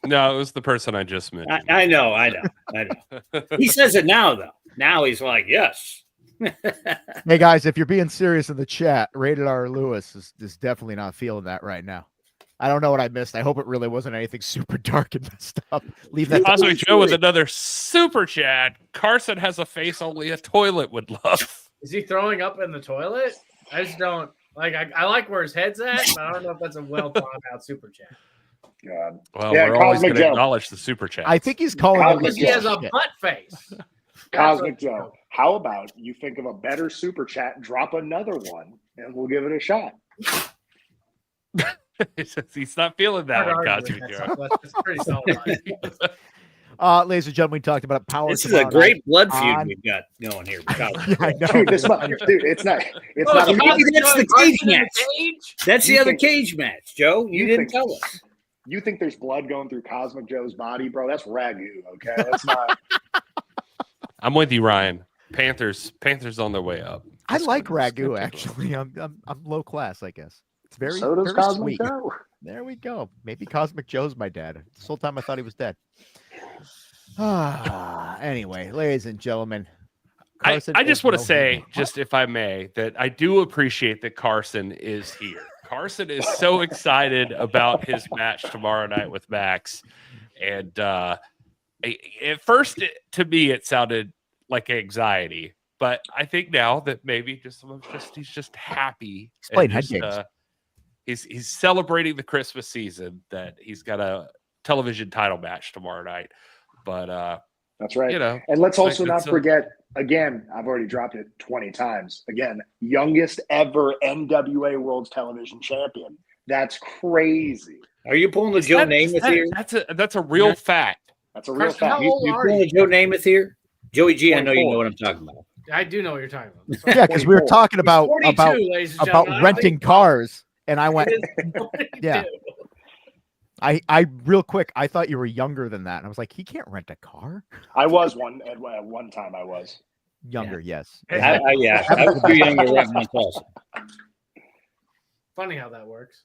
No, it was the person I just mentioned. I know. He says it now, though. Now he's like, yes. Hey guys, if you're being serious in the chat, Rated R Lewis is definitely not feeling that right now. I don't know what I missed. I hope it really wasn't anything super dark and messed up. Leave that. Cosmic Joe with another super chat. Carson has a face only a toilet would love. Is he throwing up in the toilet? I just don't like. I like where his head's at, but I don't know if that's a well thought out super chat. God. Well, Yeah, we're always Cosmic going to Joe. acknowledge the super chat. I think he's calling Cosmic him Because he Joe. has a shit. butt face. Cosmic Joe, how about you think of a better super chat, drop another one, and we'll give it a shot. He's not feeling that Hard one, argument. Cosmic Joe. That's pretty solid. Ladies and gentlemen, we talked about power. This is a great blood feud on- we've got going here. Yeah, I know. Dude, it's not Oh, not a Maybe that's the cage match. Cage? That's the You other think- cage match, Joe. You didn't tell us. You think there's blood going through Cosmic Joe's body, bro? That's ragu, okay? That's not. I'm with you, Ryan. Panthers on their way up. I like That's good. ragu actually. I'm low class, I guess. It's very So does very Cosmic sweet. Joe. There we go. Maybe Cosmic Joe's my dad. This whole time I thought he was dead. Anyway, ladies and gentlemen, Carson I just is want to no say, hero. just if I may, that I do appreciate that Carson is here. Carson is so excited about his match tomorrow night with Max. And at first, to me, it sounded like anxiety. But I think now that maybe he's just happy. He's playing and head just, games. He's celebrating the Christmas season that he's got a television title match tomorrow night. But That's right. you know, And let's also like, not it's a- forget, again, I've already dropped it 20 times. Again, youngest ever NWA World Television Champion. That's crazy. Are you pulling the Joe Namath here? That's a real fact. That's a real Carson, how fact. old You are pulling you? the Joe Namath here? Joey G, I know you 24. know what I'm talking about. I do know what you're talking about. Yeah, because we were 24. talking about 42, ladies and gentlemen. I renting think cars, and I went, it is 42. yeah. I real quick, I thought you were younger than that. And I was like, he can't rent a car. I was one at one time. I was Younger, yes. I was too young to rent myself. Funny how that works.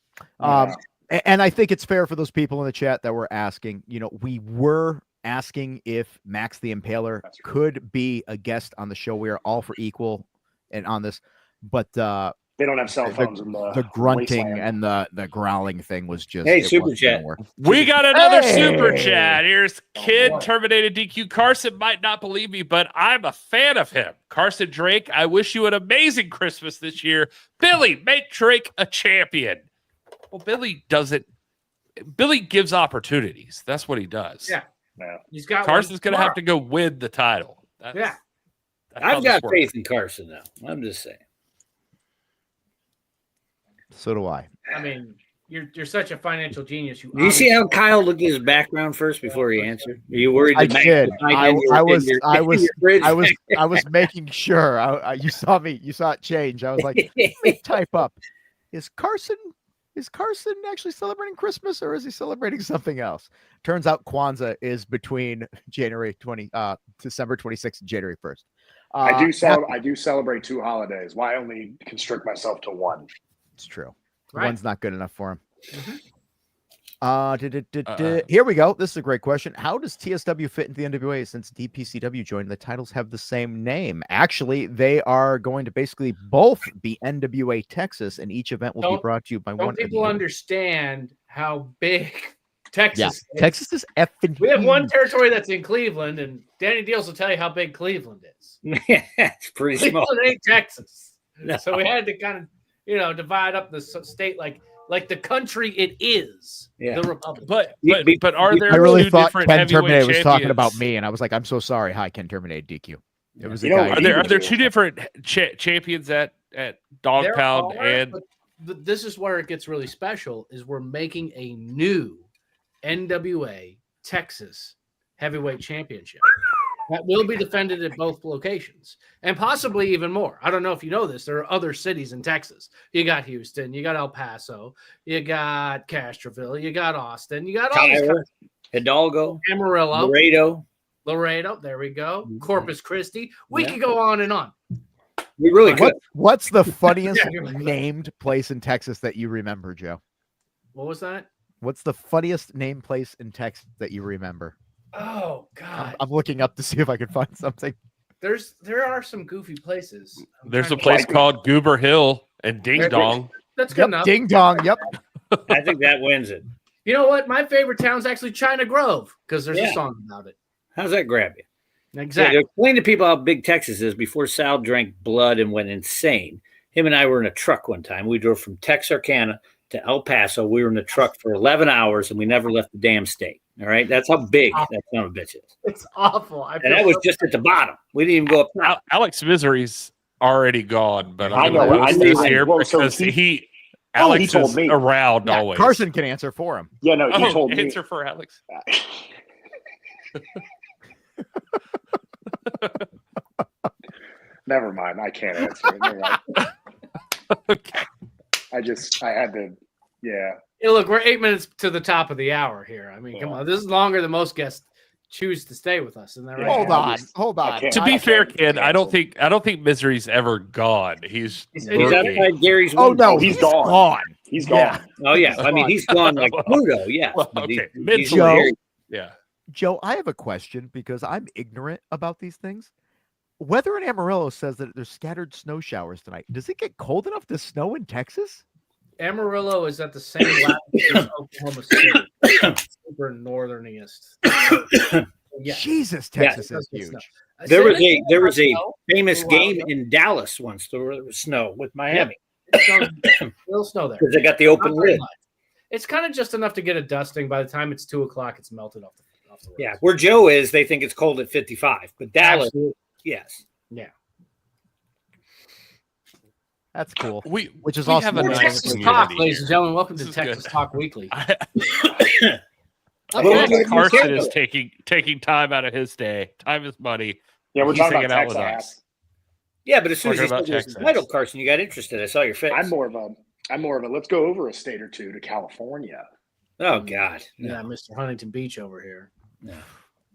And I think it's fair for those people in the chat that were asking, we were asking if Max the Impaler could be a guest on the show. We are all for equal and on this, but they don't have cell phones in the grunting and the growling thing was just super chat. We got another super chat. Here's Kid Terminated DQ. Carson might not believe me, but I'm a fan of him. Carson Drake, I wish you an amazing Christmas this year. Billy, make Drake a champion. Well, Billy gives opportunities. That's what he does. Yeah. He's got Carson's going to have to go win the title. I've got faith in Carson now. I'm just saying. So do I. I mean, you're such a financial genius. Do you see how Kyle looked at his background first before he answered? Are you worried? I did. I was making sure. You saw it change. I was like, let me type up. Is Carson actually celebrating Christmas or is he celebrating something else? Turns out Kwanzaa is between December 26th and January 1st. I do celebrate 2 holidays. Why only constrict myself to one? It's true. Right. One's not good enough for him. Mm-hmm. Here we go. This is a great question. How does TSW fit into the NWA since DPCW joined? The titles have the same name. Actually, they are going to basically both be NWA Texas, and each event will be brought to you by one. Don't people understand how big Texas is? Texas is effing. We have one territory that's in Cleveland, and Danny Dealz will tell you how big Cleveland is. It's pretty small. Cleveland ain't Texas. No. So we had to kind of, divide up the state like the country it is, the Republic. But are there? I really two thought different Ken heavyweight Terminator was talking champions? about me, and I was like, I'm so sorry. Hi, Ken Terminator DQ. It was Are there two different champions at Dog Pound and? But this is where it gets really special. Is we're making a new NWA Texas Heavyweight Championship that will be defended at both locations and possibly even more. I don't know if you know this. There are other cities in Texas. You got Houston, you got El Paso, you got Castroville, you got Austin, you got all these Hidalgo, Amarillo, Laredo. There we go. Corpus Christi. We could go on and on. We really could. What's the funniest named place in Texas that you remember, Joe? What was that? What's the funniest named place in Texas that you remember? Oh God! I'm looking up to see if I can find something. There are some goofy places. There's a place called Goober Hill and Ding Dong. That's good enough. Ding Dong. Yep. I think that wins it. You know what? My favorite town is actually China Grove because there's a song about it. How's that grab you? Exactly. Explain to people how big Texas is before Sal drank blood and went insane. Him and I were in a truck one time. We drove from Texarkana to El Paso. We were in the truck for 11 hours and we never left the damn state. All right. That's how big that son of a bitch is. It's awful. And that was just at the bottom. We didn't even go up. Alex Misery's already gone, but I I'm know. going to I roast knew this him. here Well, because so Alex he told is me. around always. Carson can answer for him. Yeah, no, he told me. Answer for Alex. Never mind. I can't answer it. Never mind. Okay. I had to, yeah. Hey, look, we're 8 minutes to the top of the hour here. I mean, come on. This is longer than most guests choose to stay with us. Isn't that right? Hold on. To be fair, kid, I don't think Misery's ever gone. He's outside Gary's. Oh no, he's gone. He's gone. Yeah. Oh yeah. I mean, he's gone like Pluto. Yeah. Well, okay. Joe, Joe, I have a question because I'm ignorant about these things. Weather in Amarillo says that there's scattered snow showers tonight. Does it get cold enough to snow in Texas? Amarillo is at the same latitude as Oklahoma City, super northernest. Yes. Jesus, Texas is huge. There was a famous game in Dallas once. There was snow with Miami. Little snow there because they got the open lid. It's kind of just enough to get a dusting. By the time it's 2:00, it's melted off the road. Yeah, where Joe is, they think it's cold at 55, but Dallas, yes, yeah. That's cool. Which is awesome. Have a Texas Talk, ladies and gentlemen. Welcome to Texas Talk Weekly. Carson is taking time out of his day. Time is money. Yeah, we're He's talking hanging about out with Texas. us. Yeah, but as soon as you Talking said about there's a title, Carson, you got interested. I saw your face. I'm more of a let's go over a state or two to California. Oh God. Yeah, Mr. Huntington Beach over here. No.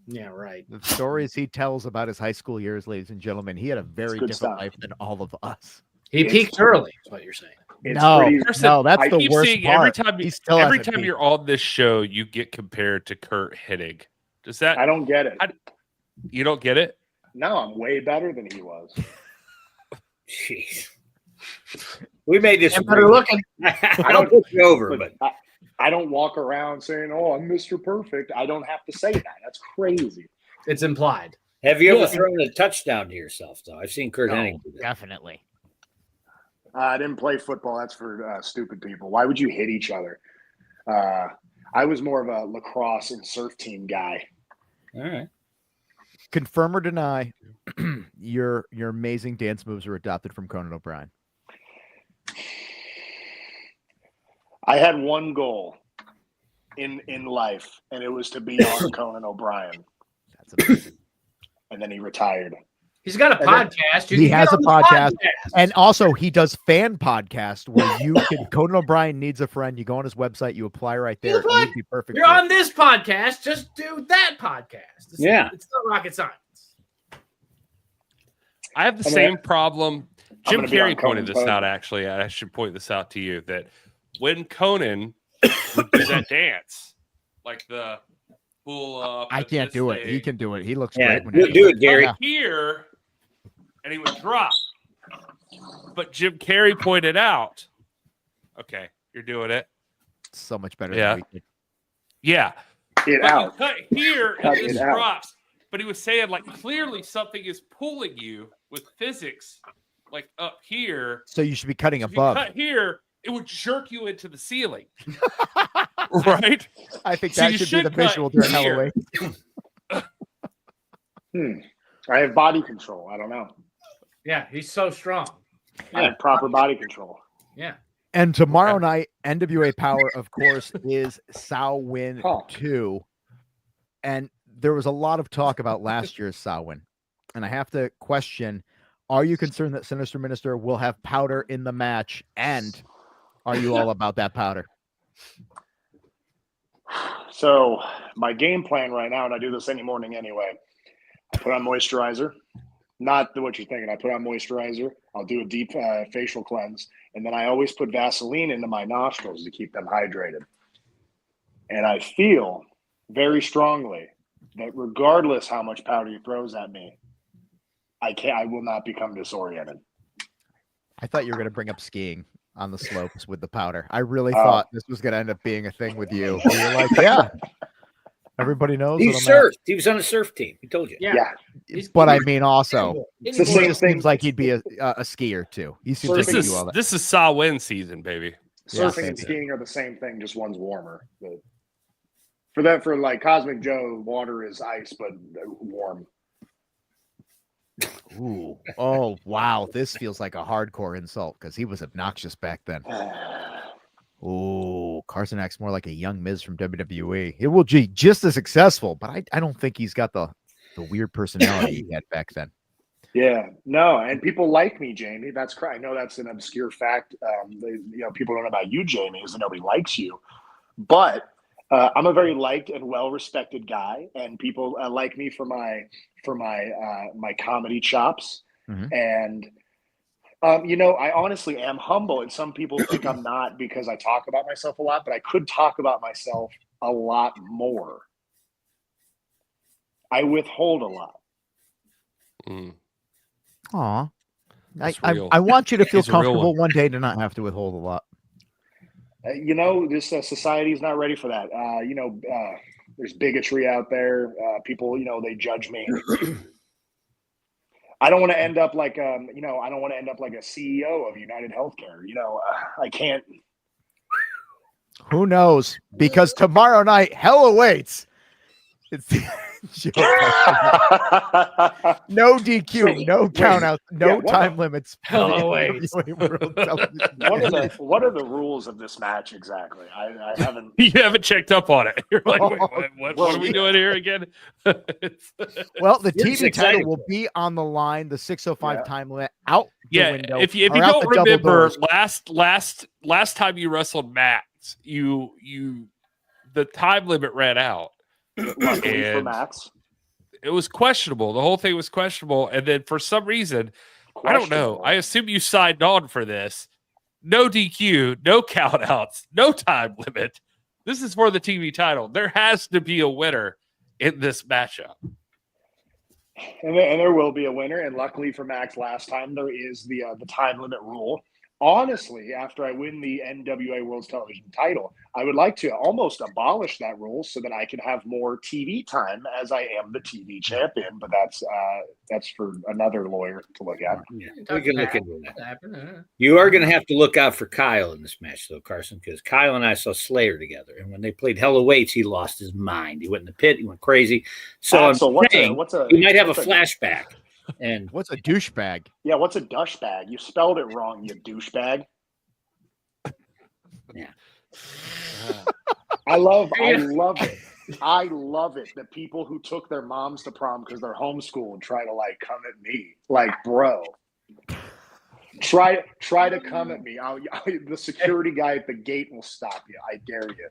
Yeah, right. The stories he tells about his high school years, ladies and gentlemen, he had a very good different stuff. life than all of us. He peaked early, is what you're saying. No, that's I the keep worst seeing part. every time you're on this show, you get compared to Kurt Hennig. Does that? I don't get it. You don't get it? No, I'm way better than he was. Jeez. We made this better looking. I don't put you over, but I don't walk around saying, "Oh, I'm Mr. Perfect." I don't have to say that. That's crazy. It's implied. Have you ever thrown a touchdown to yourself, though? I've seen Kurt Hennig do that. Definitely. I didn't play football. That's for stupid people. Why would you hit each other? I was more of a lacrosse and surf team guy. All right. Confirm or deny your amazing dance moves were adopted from Conan O'Brien? I had one goal in life, and it was to be on Conan O'Brien. That's amazing. And then he retired. He's got a podcast. He has a podcast. And also he does fan podcast where you can Conan O'Brien needs a friend. You go on his website, you apply right there. And you'd be perfect. You're on this podcast. Just do that podcast. It's not rocket science. I have the same problem. Jim Carrey pointed this Conan. out, actually. I should point this out to you, that when Conan would do that dance, like the pull up. I can't do it. He can do it. He looks Yeah, great. When do it, Gary. Here, and he would drop. But Jim Carrey pointed out, okay, you're doing it. So much better Yeah. than we did. Yeah. Get But out. you cut here Cut and it this out. drops. But he was saying, like, clearly something is pulling you with physics, like up here. So you should be cutting If you above. cut here, it would jerk you into the ceiling. Right? I think So that you should be the should cut visual during here. Halloween. I have body control. I don't know. Yeah, he's so strong. I have proper body control. Yeah. And tomorrow night, NWA Power, of course, is Samhain 2. And there was a lot of talk about last year's Samhain. And I have to question, are you concerned that Sinister Minister will have powder in the match? And are you all about that powder? So my game plan right now, and I do this any morning anyway, I put on moisturizer. Not what you're thinking. I put on moisturizer. I'll do a deep facial cleanse. And then I always put Vaseline into my nostrils to keep them hydrated. And I feel very strongly that regardless how much powder he throws at me, I will not become disoriented. I thought you were going to bring up skiing on the slopes with the powder. I really thought this was going to end up being a thing with you. You were like, yeah, everybody knows. He surfed. He was on a surf team. He told you. Yeah. But I mean, also, It's the same just thing. seems like he'd be a skier too. He seems like he'd do all that. This is Samhain season, baby. Surfing and skiing are the same thing, just one's warmer. But for like Cosmic Joe, water is ice, but warm. Ooh. Oh, wow. This feels like a hardcore insult because he was obnoxious back then. Ooh, Carson acts more like a young Miz from WWE. It will be just as successful, but I don't think he's got the weird personality he had back then. Yeah, no, and people like me, Jamie. That's correct. I know that's an obscure fact. People don't know about you, Jamie, is that nobody likes you. But I'm a very liked and well-respected guy, and people like me for my comedy chops. Mhm. And I honestly am humble, and some people think I'm not because I talk about myself a lot, but I could talk about myself a lot more. I withhold a lot. Mm. Aw. That's I real. want you to feel He's a real comfortable one. one day to not have to withhold a lot. This society is not ready for that. There's bigotry out there. People, they judge me. I don't want to end up like, I don't want to end up like a CEO of United Healthcare. I can't. Who knows? Because tomorrow night, hell awaits. It's the no DQ, no countouts, no time limits. Hell awaits. What are the rules of this match exactly? I haven't. You haven't checked up on it. You're like, wait, what are we doing here again? Well, the It's TV exciting. title will be on the line. The 6:05 time limit out the window. If you or out don't the double remember, doors. last time you wrestled Matt, you the time limit ran out. Luckily for And Max. it was questionable. The whole thing was questionable. And then for some reason, I don't know. I assume you signed on for this. No DQ, no countouts, no time limit. This is for the TV title. There has to be a winner in this matchup. And there will be a winner. And luckily for Max, last time there is the time limit rule. Honestly, after I win the NWA World Television title, I would like to almost abolish that rule so that I can have more TV time as I am the TV champion. But that's for another lawyer to look at. Yeah, we can look into that. You are going to have to look out for Kyle in this match, though, Carson, because Kyle and I saw Slayer together, and when they played Hella Weights, he lost his mind. He went in the pit. He went crazy. So he might have a flashback. And what's a douchebag? Yeah, what's a douchebag? You spelled it wrong, you douchebag. Yeah. I love it. I love it that people who took their moms to prom because they're homeschooled try to like come at me. Like, bro. Try to come at me. The security guy at the gate will stop you. I dare you.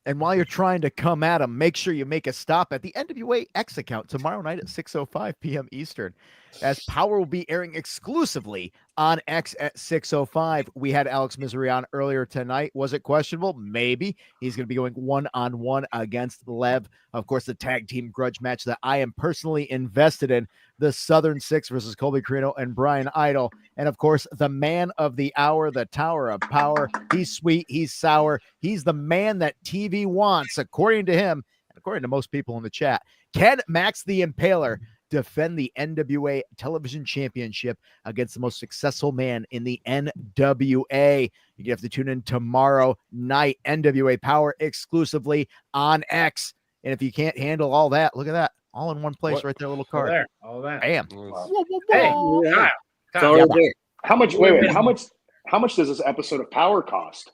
And while you're trying to come at him, make sure you make a stop at the NWA X account tomorrow night at 6:05 p.m. Eastern, as Power will be airing exclusively on X at 6:05. We had Alex Misery on earlier tonight. Was it questionable? Maybe. He's going to be going one-on-one against Lev. Of course, the tag team grudge match that I am personally invested in, the Southern Six versus Colby Carino and Brian Idol. And of course, the man of the hour, the Tower of Power. He's sweet. He's sour. He's the man that TV wants, according to him, and according to most people in the chat. Can Max the Impaler defend the NWA Television Championship against the most successful man in the NWA? You have to tune in tomorrow night, NWA Power exclusively on X. And if you can't handle all that, look at that. All in one place right there, little card. All that. Bam. Hey, yeah. How much? Wait. How much does this episode of Power cost?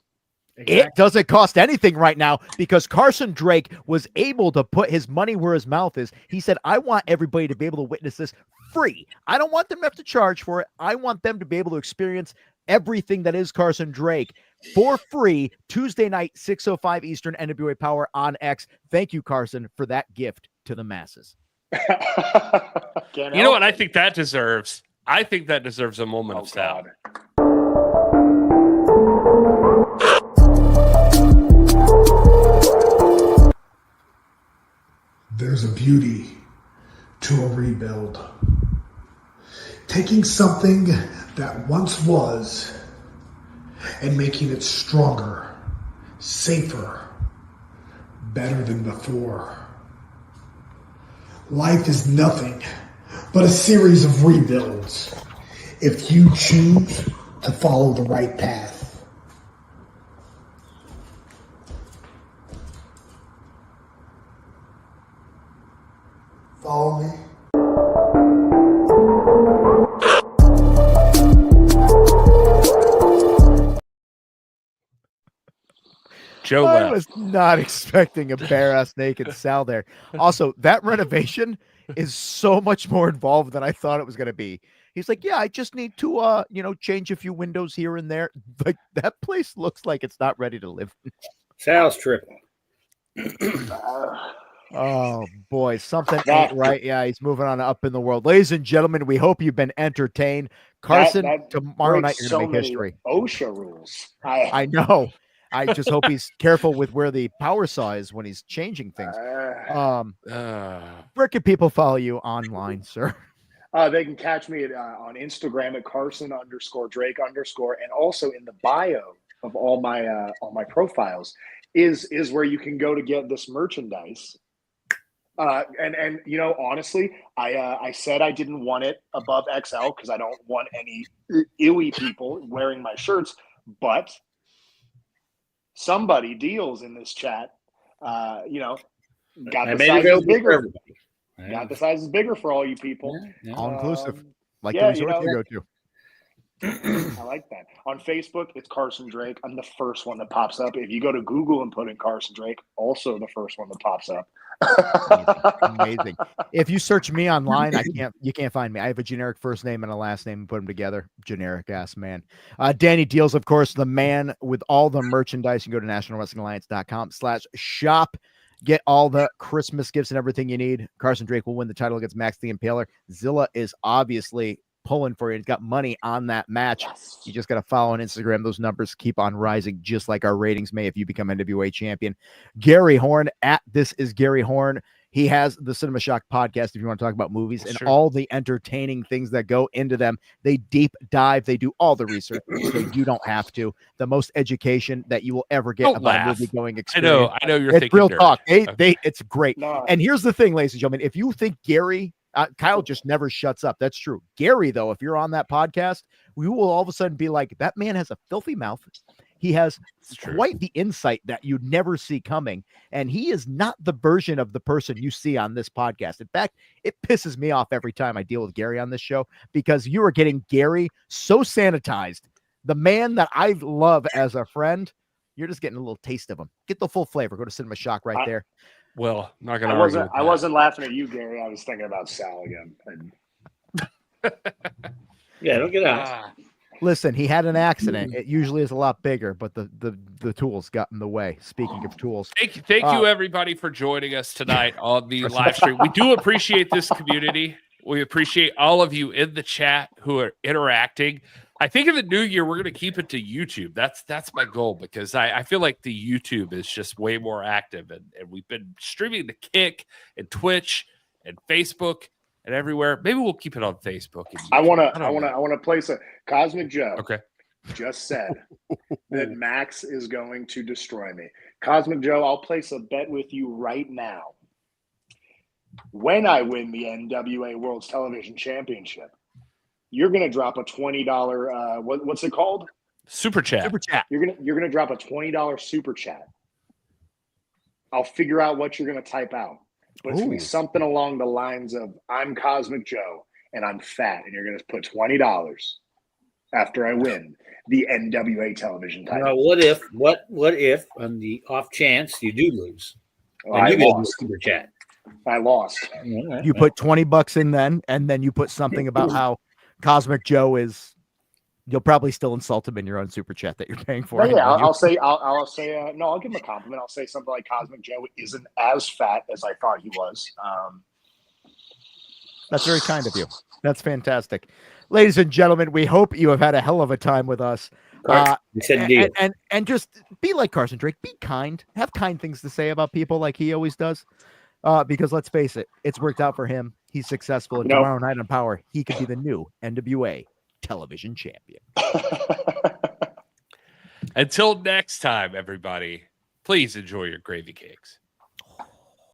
Exactly. It doesn't cost anything right now because Carson Drake was able to put his money where his mouth is. He said, I want everybody to be able to witness this free. I don't want them to have to charge for it. I want them to be able to experience everything that is Carson Drake for free Tuesday night, 6:05 Eastern, NWA Power on X. Thank you, Carson, for that gift to the masses. You know what I think that deserves? I think that deserves a moment of sound. There's a beauty to a rebuild. Taking something that once was and making it stronger, safer, better than before. Life is nothing but a series of rebuilds if you choose to follow the right path. Follow me. Joe I left. was not expecting a bare-ass naked Sal there. Also, that renovation is so much more involved than I thought it was going to be. He's like, yeah, I just need to, change a few windows here and there. Like, that place looks like it's not ready to live in. Sal's tripping. Oh, boy, something ain't right. Yeah, he's moving on up in the world. Ladies and gentlemen, we hope you've been entertained. Carson, tomorrow night you're going to make history. OSHA rules. I know. I just hope he's careful with where the power saw is when he's changing things. Where can people follow you online, sir? They can catch me on Instagram at Carson_Drake_, and also in the bio of all my profiles is where you can go to get this merchandise. And honestly, I said I didn't want it above XL because I don't want any ewy people wearing my shirts, but somebody Dealz in this chat, got the sizes bigger. Got the sizes bigger for all you people. All inclusive, like the resort you go to. I like that. On Facebook, it's Carson Drake. I'm the first one that pops up. If you go to Google and put in Carson Drake, also the first one that pops up. Amazing. If you search me online, you can't find me. I have a generic first name and a last name and put them together. Generic ass man. Danny Dealz, of course, the man with all the merchandise. You can go to nationalwrestlingalliance.com/shop. Get all the Christmas gifts and everything you need. Carson Drake will win the title against Max the Impaler. Zilla is obviously pulling for you. He's got money on that match. You just got to follow on Instagram. Those numbers keep on rising, just like our ratings may if you become NWA champion. Gary Horne at This Is Gary Horne. He has the Cinema Shock podcast if you want to talk about movies and all the entertaining things that go into them. They deep dive. They do all the research. So you don't have to. The most education that you will ever get about a movie going experience. I know you're it's thinking real dirty. talk. It's great. No. And here's the thing, ladies and gentlemen. If you think Gary, Kyle just never shuts up. That's true. Gary, though, if you're on that podcast, we will all of a sudden be like, that man has a filthy mouth. He has quite the insight that you'd never see coming. And he is not the version of the person you see on this podcast. In fact, it pisses me off every time I deal with Gary on this show because you are getting Gary so sanitized. The man that I love as a friend, you're just getting a little taste of him. Get the full flavor. Go to Cinema Shock right there. Well, not going to argue with that. I wasn't laughing at you, Gary. I was thinking about Sal again. Yeah, don't get out. Listen, he had an accident. It usually is a lot bigger, but the tools got in the way. Speaking of tools. Thank you, everybody, for joining us tonight on the live stream. We do appreciate this community. We appreciate all of you in the chat who are interacting. I think in the new year, we're going to keep it to YouTube. That's my goal because I feel like the YouTube is just way more active. And we've been streaming to Kick and Twitch and Facebook and everywhere. Maybe we'll keep it on Facebook. I want to place a Cosmic Joe. Okay. Just said that Max is going to destroy me. Cosmic Joe, I'll place a bet with you right now. When I win the NWA World's Television Championship, you're going to drop a $20 what's it called? Super chat. Super chat. You're going to drop a $20 super chat. I'll figure out what you're going to type out. But it's going to be something along the lines of I'm Cosmic Joe and I'm fat, and you're going to put $20 after I win the NWA television title. Now, what if on the off chance you do lose? I lost. Super chat. I lost. You put $20 in then, and then you put something about how Cosmic Joe is. You'll probably still insult him in your own super chat that you're paying for. No, yeah, I'll say no. I'll give him a compliment. I'll say something like Cosmic Joe isn't as fat as I thought he was. That's very kind of you. That's fantastic, ladies and gentlemen. We hope you have had a hell of a time with us. And just be like Carson Drake. Be kind. Have kind things to say about people, like he always does. Because let's face it, it's worked out for him. He's successful. And tomorrow night on Power, he could be the new NWA television champion. Until next time, everybody, please enjoy your gravy cakes.